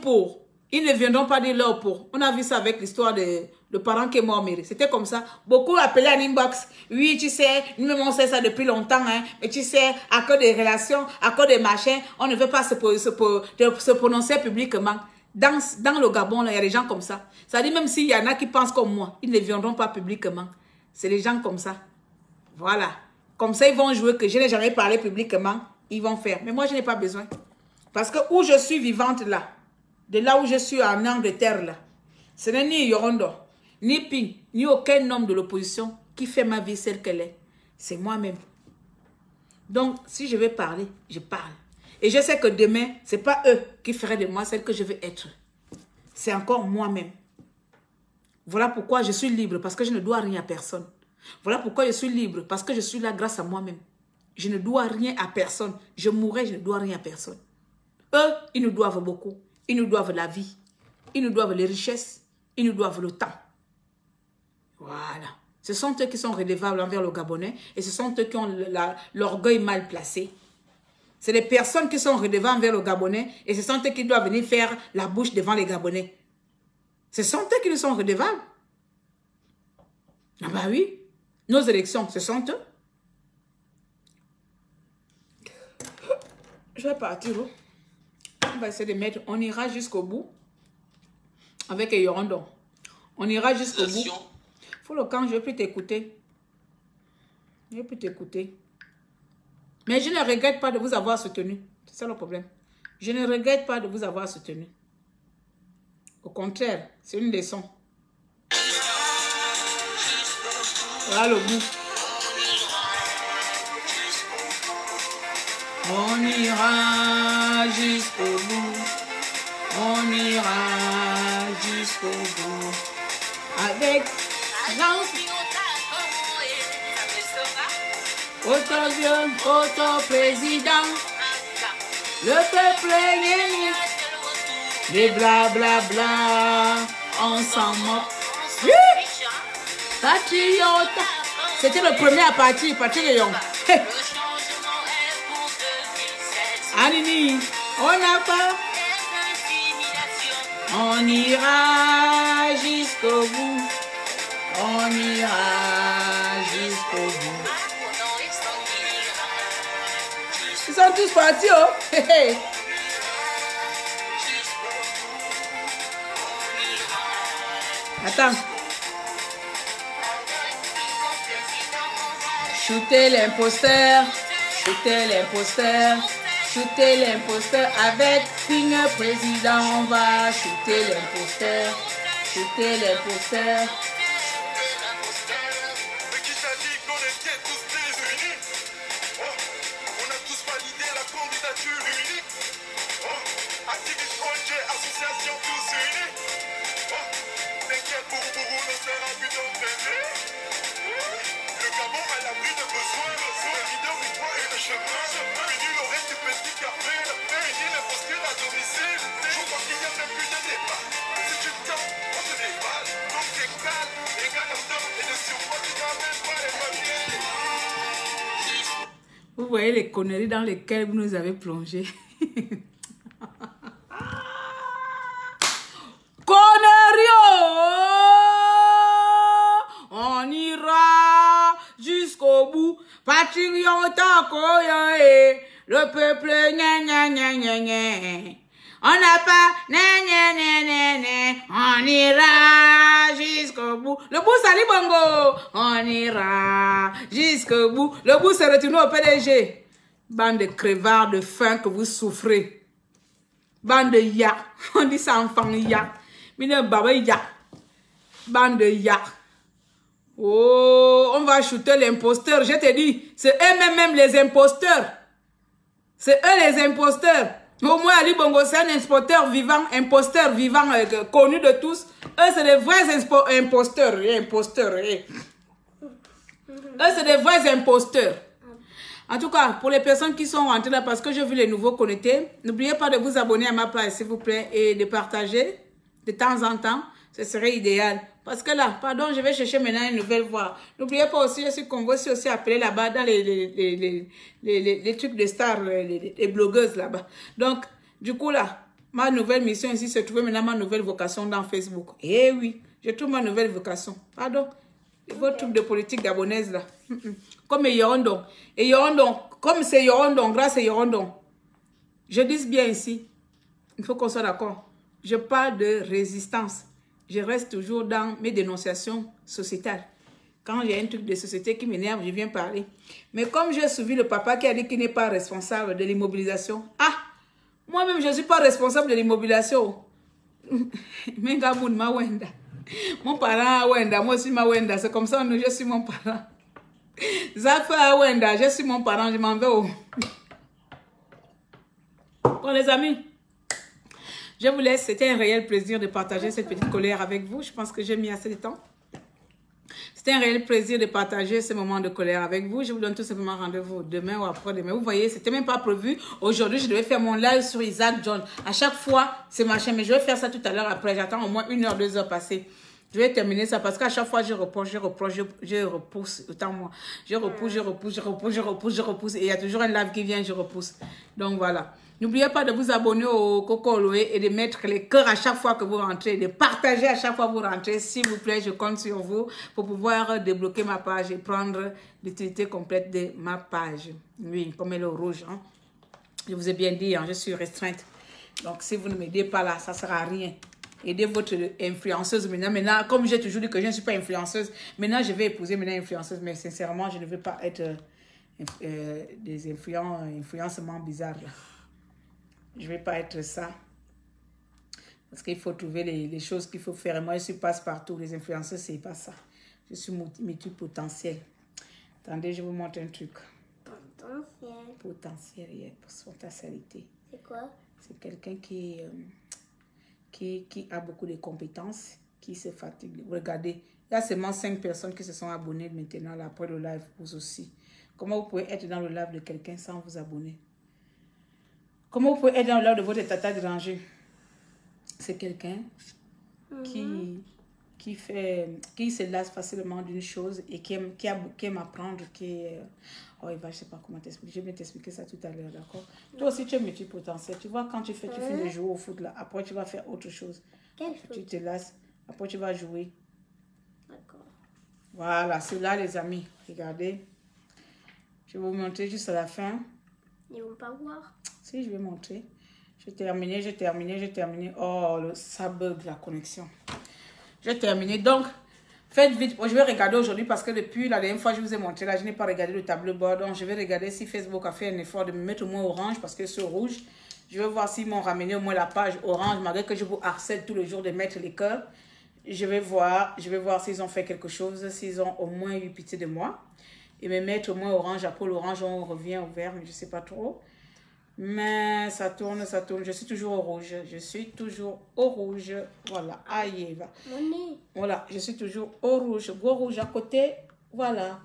pour Ils ne viendront pas dire leur pour. On a vu ça avec l'histoire de parents qui est mort, mais c'était comme ça. Beaucoup appelaient en inbox. Oui, tu sais, nous on sait ça depuis longtemps, hein. Mais tu sais, à cause des relations, à cause des machins, on ne veut pas se prononcer publiquement. Dans le Gabon, là, il y a des gens comme ça. Ça dit même s'il y en a qui pensent comme moi, ils ne viendront pas publiquement. C'est des gens comme ça. Voilà. Comme ça, ils vont jouer que je n'ai jamais parlé publiquement. Ils vont faire. Mais moi, je n'ai pas besoin. Parce que où je suis vivante là, de là où je suis en Angleterre là, ce n'est ni Yorondo, ni Ping, ni aucun homme de l'opposition qui fait ma vie celle qu'elle est. C'est moi-même. Donc, si je vais parler, je parle. Et je sais que demain, ce n'est pas eux qui feraient de moi celle que je veux être. C'est encore moi-même. Voilà pourquoi je suis libre, parce que je ne dois rien à personne. Voilà pourquoi je suis libre, parce que je suis là grâce à moi-même. Je ne dois rien à personne. Je mourrai, je ne dois rien à personne. Eux, ils nous doivent beaucoup. Ils nous doivent la vie. Ils nous doivent les richesses. Ils nous doivent le temps. Voilà. Ce sont eux qui sont redevables envers le Gabonais et ce sont eux qui ont l'orgueil mal placé. C'est les personnes qui sont redevables envers le Gabonais et ce sont eux qui doivent venir faire la bouche devant les Gabonais. Ce sont eux qui nous sont redevables. Ah bah oui. Nos élections, ce sont eux. Je vais partir. On va essayer de mettre, on ira jusqu'au bout avec Yorondo. On ira jusqu'au bout. Faut le camp, je ne vais plus t'écouter. Je ne vais plus t'écouter. Mais je ne regrette pas de vous avoir soutenu. C'est ça le problème. Je ne regrette pas de vous avoir soutenu. Au contraire, c'est une leçon. Voilà le bout. On ira jusqu'au bout. On ira jusqu'au bout. Avec auto-vieux, auto-président. Le peuple est gagné. Des blablabla. On s'en moque. Patriote. C'était le premier à partir. Patriote. Anini, on n'a pas. On ira jusqu'au bout. On ira jusqu'au bout. Ils sont tous partis, oh. Attends. Shooter l'imposteur. Shooter l'imposteur. Shooter l'imposteur avec Ping président. On va shooter l'imposteur. Shooter l'imposteur. Mais qui t'a dit qu'on était tous désunis? On a tous validé la candidature unique. Activistes, ONG, associations, tous unis. T'inquiète, pour ne sera plus ton bébé. Le Gabon a l'abri de besoin. Le leader du droit et le chemin. Fini le reste du petit café. Fini les postules à domicile. Je crois qu'il y a même plus de débat. Si tu tentes, on te déballe. Donc t'es calme, égal à temps. Et de surpoids, tu n'amènes pas les papiers. Vous voyez les conneries dans lesquelles vous nous avez plongé. On ira jusqu'au bout. Patriote, le peuple, on n'a pas, on ira jusqu'au bout. Le bout, salut Bongo. On ira jusqu'au bout. Le bout, c'est retourné au PDG. Bande de crevards de faim que vous souffrez. Bande de ya. On dit ça enfant ya. Mine baba ya. Bande de ya. Oh, on va shooter l'imposteur. Je te dis, c'est eux-mêmes les imposteurs. C'est eux les imposteurs. Au moins, Ali Bongo, c'est un imposteur vivant, connu de tous. Eux, c'est des vrais imposteurs. Eux, c'est des vrais imposteurs. En tout cas, pour les personnes qui sont rentrées là, parce que j'ai vu les nouveaux connectés, n'oubliez pas de vous abonner à ma page, s'il vous plaît, et de partager de temps en temps. Ce serait idéal. Parce que là, pardon, je vais chercher maintenant une nouvelle voix. N'oubliez pas aussi, je suis aussi appelé là-bas dans les trucs de stars, les blogueuses là-bas. Donc, du coup là, Ma nouvelle mission ici se trouve maintenant ma nouvelle vocation dans Facebook. Eh oui, je trouve ma nouvelle vocation. Pardon. Votre truc de politique gabonaise là. Comme Yorondon. Et Yorondon, comme c'est Yorondon, grâce à Yorondon. Je dis bien ici. Il faut qu'on soit d'accord. Je parle de résistance. Je reste toujours dans mes dénonciations sociétales. Quand j'ai un truc de société qui m'énerve, je viens parler. Mais comme j'ai suivi le papa qui a dit qu'il n'est pas responsable de l'immobilisation. Ah! Moi-même, je ne suis pas responsable de l'immobilisation. Mon parent Wenda, moi aussi ma Wenda. C'est comme ça, je suis mon parent. Zafa Wenda, je suis mon parent, je m'en vais où? Bon, les amis, je vous laisse. C'était un réel plaisir de partager cette petite colère avec vous. Je pense que j'ai mis assez de temps. C'était un réel plaisir de partager ce moment de colère avec vous. Je vous donne tout simplement rendez-vous demain ou après-demain. Vous voyez, c'était même pas prévu. Aujourd'hui, je devais faire mon live sur Isaac John. À chaque fois, c'est machin. Mais je vais faire ça tout à l'heure après. J'attends au moins 1 heure, 2 heures passer. Je vais terminer ça parce qu'à chaque fois, je repousse. Autant moi. Je repousse. Et il y a toujours un live qui vient, je repousse. Donc voilà. N'oubliez pas de vous abonner au Coco Oloé et de mettre les cœurs à chaque fois que vous rentrez, de partager à chaque fois que vous rentrez. S'il vous plaît, je compte sur vous pour pouvoir débloquer ma page et prendre l'utilité complète de ma page. Oui, comme elle est rouge. Hein. Je vous ai bien dit, hein, je suis restreinte. Donc, si vous ne m'aidez pas là, ça ne sert à rien. Aidez votre influenceuse maintenant. Comme j'ai toujours dit que je ne suis pas influenceuse, maintenant, je vais épouser maintenant influenceuse. Mais sincèrement, je ne veux pas être des influencements bizarres là. Je ne vais pas être ça. Parce qu'il faut trouver les choses qu'il faut faire. Et moi, je suis passe-partout. Les influenceurs, ce n'est pas ça. Je suis multipotentiel. Attendez, je vous montre un truc. Potentiel. Potentiel, yeah, potentialité. C'est quoi? C'est quelqu'un qui a beaucoup de compétences, qui se fatigue. Regardez, il y a seulement 5 personnes qui se sont abonnées maintenant là, après le live, vous aussi. Comment vous pouvez être dans le live de quelqu'un sans vous abonner? Comment vous pouvez être dans l'heure de votre tata dérangée? C'est quelqu'un qui se lasse facilement d'une chose et qui aime apprendre, oh, je ne sais pas comment t'expliquer. Je vais t'expliquer ça tout à l'heure, d'accord? Toi aussi, tu es multipotentiel. Tu vois, quand tu finis de jouer au foot, là, après, tu vas faire autre chose. Tu te lasses. Après, tu vas jouer. D'accord. Voilà, c'est là, les amis. Regardez. Je vais vous montrer juste à la fin. Ils ne vont pas voir. Si, je vais montrer. J'ai terminé. Oh, ça bug la connexion. J'ai terminé. Donc, faites vite. Je vais regarder aujourd'hui parce que depuis la dernière fois, je vous ai montré là, je n'ai pas regardé le tableau bord. Donc, je vais regarder si Facebook a fait un effort de me mettre au moins orange parce que c'est rouge. Je vais voir s'ils m'ont ramené au moins la page orange malgré que je vous harcèle tous les jours de mettre les cœurs. Je vais voir s'ils ont fait quelque chose, s'ils ont au moins eu pitié de moi. Et me mettre au moins orange. Après l'orange, on revient au vert, mais je ne sais pas trop. Mais ça tourne. Je suis toujours au rouge. Voilà. Aïe, Eva. Voilà, je suis toujours au rouge. Gros rouge à côté. Voilà.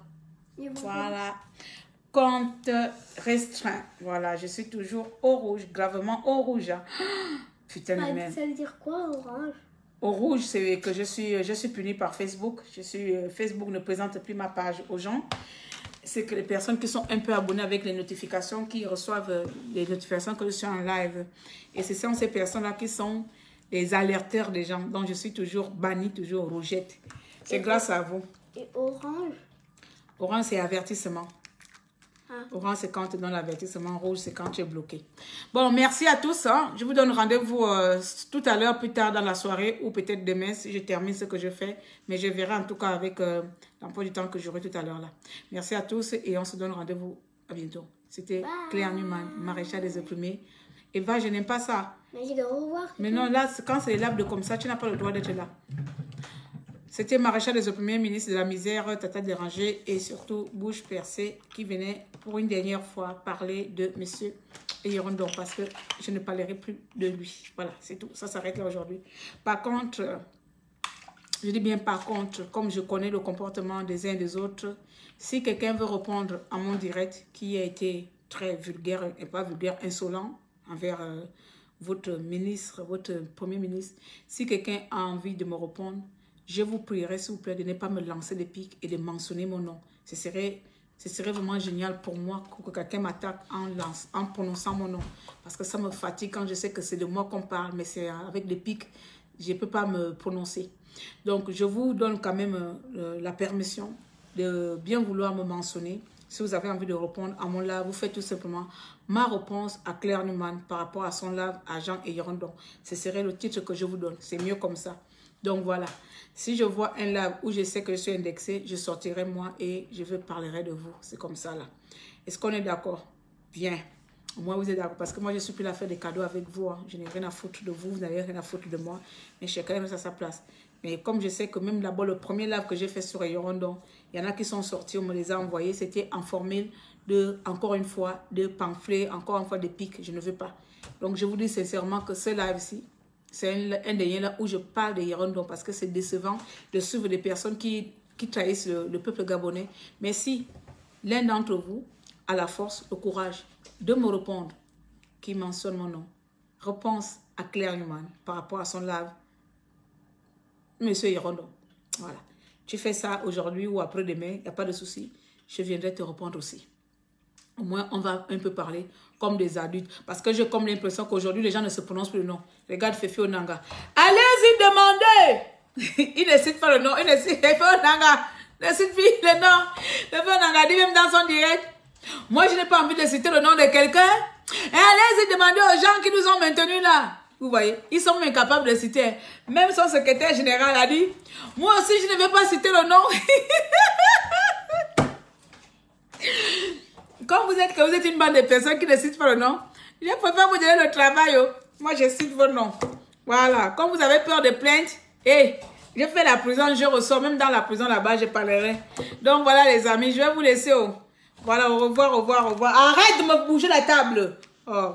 Voilà. Compte restreint. Voilà, je suis toujours au rouge. Gravement au rouge. Putain de merde. Ça veut dire quoi, orange? Au rouge, c'est que je suis punie par Facebook. Facebook ne présente plus ma page aux gens. C'est que les personnes qui sont un peu abonnées avec les notifications, qui reçoivent les notifications que je suis en live. Et ce sont ces personnes-là qui sont les alerteurs des gens. Donc, je suis toujours bannie, toujours rougette. C'est grâce à vous. Et orange? Orange, c'est avertissement. Ah. Orange, c'est quand tu donnes l'avertissement. Rouge, c'est quand tu es bloqué. Bon, merci à tous. Hein. Je vous donne rendez-vous tout à l'heure, plus tard dans la soirée ou peut-être demain si je termine ce que je fais. Mais je verrai en tout cas avec l'emploi du temps que j'aurai tout à l'heure là. Merci à tous et on se donne rendez-vous à bientôt. C'était Claire Newman, maréchal des opprimés. Eva, je n'aime pas ça. Mais je vais revoir. Mais non, là, quand c'est les labs de comme ça, tu n'as pas le droit d'être là. C'était maréchal des opprimés, ministre de la misère, Tata dérangée et surtout bouche percée qui venait pour une dernière fois parler de monsieur Yorondon parce que je ne parlerai plus de lui. Voilà, c'est tout. Ça s'arrête là aujourd'hui. Par contre, je dis bien par contre, comme je connais le comportement des uns et des autres, si quelqu'un veut répondre à mon direct qui a été très vulgaire et pas vulgaire, insolent envers votre ministre, votre premier ministre, si quelqu'un a envie de me répondre, je vous prierai, s'il vous plaît, de ne pas me lancer des pics et de mentionner mon nom. Ce serait Ce serait vraiment génial pour moi que quelqu'un m'attaque en prononçant mon nom. Parce que ça me fatigue quand je sais que c'est de moi qu'on parle, mais c'est avec des pics, je ne peux pas me prononcer. Donc, je vous donne quand même la permission de bien vouloir me mentionner. Si vous avez envie de répondre à mon live, vous faites tout simplement ma réponse à Claire Numan par rapport à son live à Jean et Yorondon. Ce serait le titre que je vous donne. C'est mieux comme ça. Donc voilà. Si je vois un live où je sais que je suis indexée, je sortirai moi et je parlerai de vous. C'est comme ça là. Est-ce qu'on est d'accord? Bien. Au moins vous êtes d'accord. Parce que moi je suis plus là à faire des cadeaux avec vous. Hein. Je n'ai rien à foutre de vous. Vous n'avez rien à foutre de moi. Mais chacun reste à sa place. Mais comme je sais que même là-bas, le premier live que j'ai fait sur Yorondon, il y en a qui sont sortis, on me les a envoyés. C'était en formule de, encore une fois, de pamphlets, encore une fois de pics. Je ne veux pas. Donc je vous dis sincèrement que ce live-ci, c'est un des liens là où je parle de Yorondon parce que c'est décevant de suivre des personnes qui trahissent le peuple gabonais. Mais si l'un d'entre vous a la force, le courage de me répondre, qui mentionne mon nom, réponse à Claire Numan par rapport à son live, Monsieur Yorondon, voilà. Tu fais ça aujourd'hui ou après-demain, il n'y a pas de souci. Je viendrai te répondre aussi. Au moins, on va un peu parler comme des adultes. Parce que j'ai comme l'impression qu'aujourd'hui, les gens ne se prononcent plus le nom. Regarde Fefe Onanga. Allez-y demander. Il ne cite pas le nom. Il ne cite Fefe Onanga. Il ne cite plus le nom. Fefe Onanga dit même dans son direct. Moi, je n'ai pas envie de citer le nom de quelqu'un. Et allez-y demander aux gens qui nous ont maintenus là. Vous voyez, ils sont incapables de citer. Même son secrétaire général a dit, moi aussi, je ne vais pas citer le nom. Quand vous êtes une bande de personnes qui ne citent pas le nom, je préfère vous donner le travail. Oh. Moi, je cite vos noms. Voilà. Quand vous avez peur de plainte, je fais la prison, je ressors. Même dans la prison là-bas, je parlerai. Donc, voilà les amis, je vais vous laisser. Oh. Voilà, au revoir, au revoir, au revoir. Arrête de me bouger la table. Oh.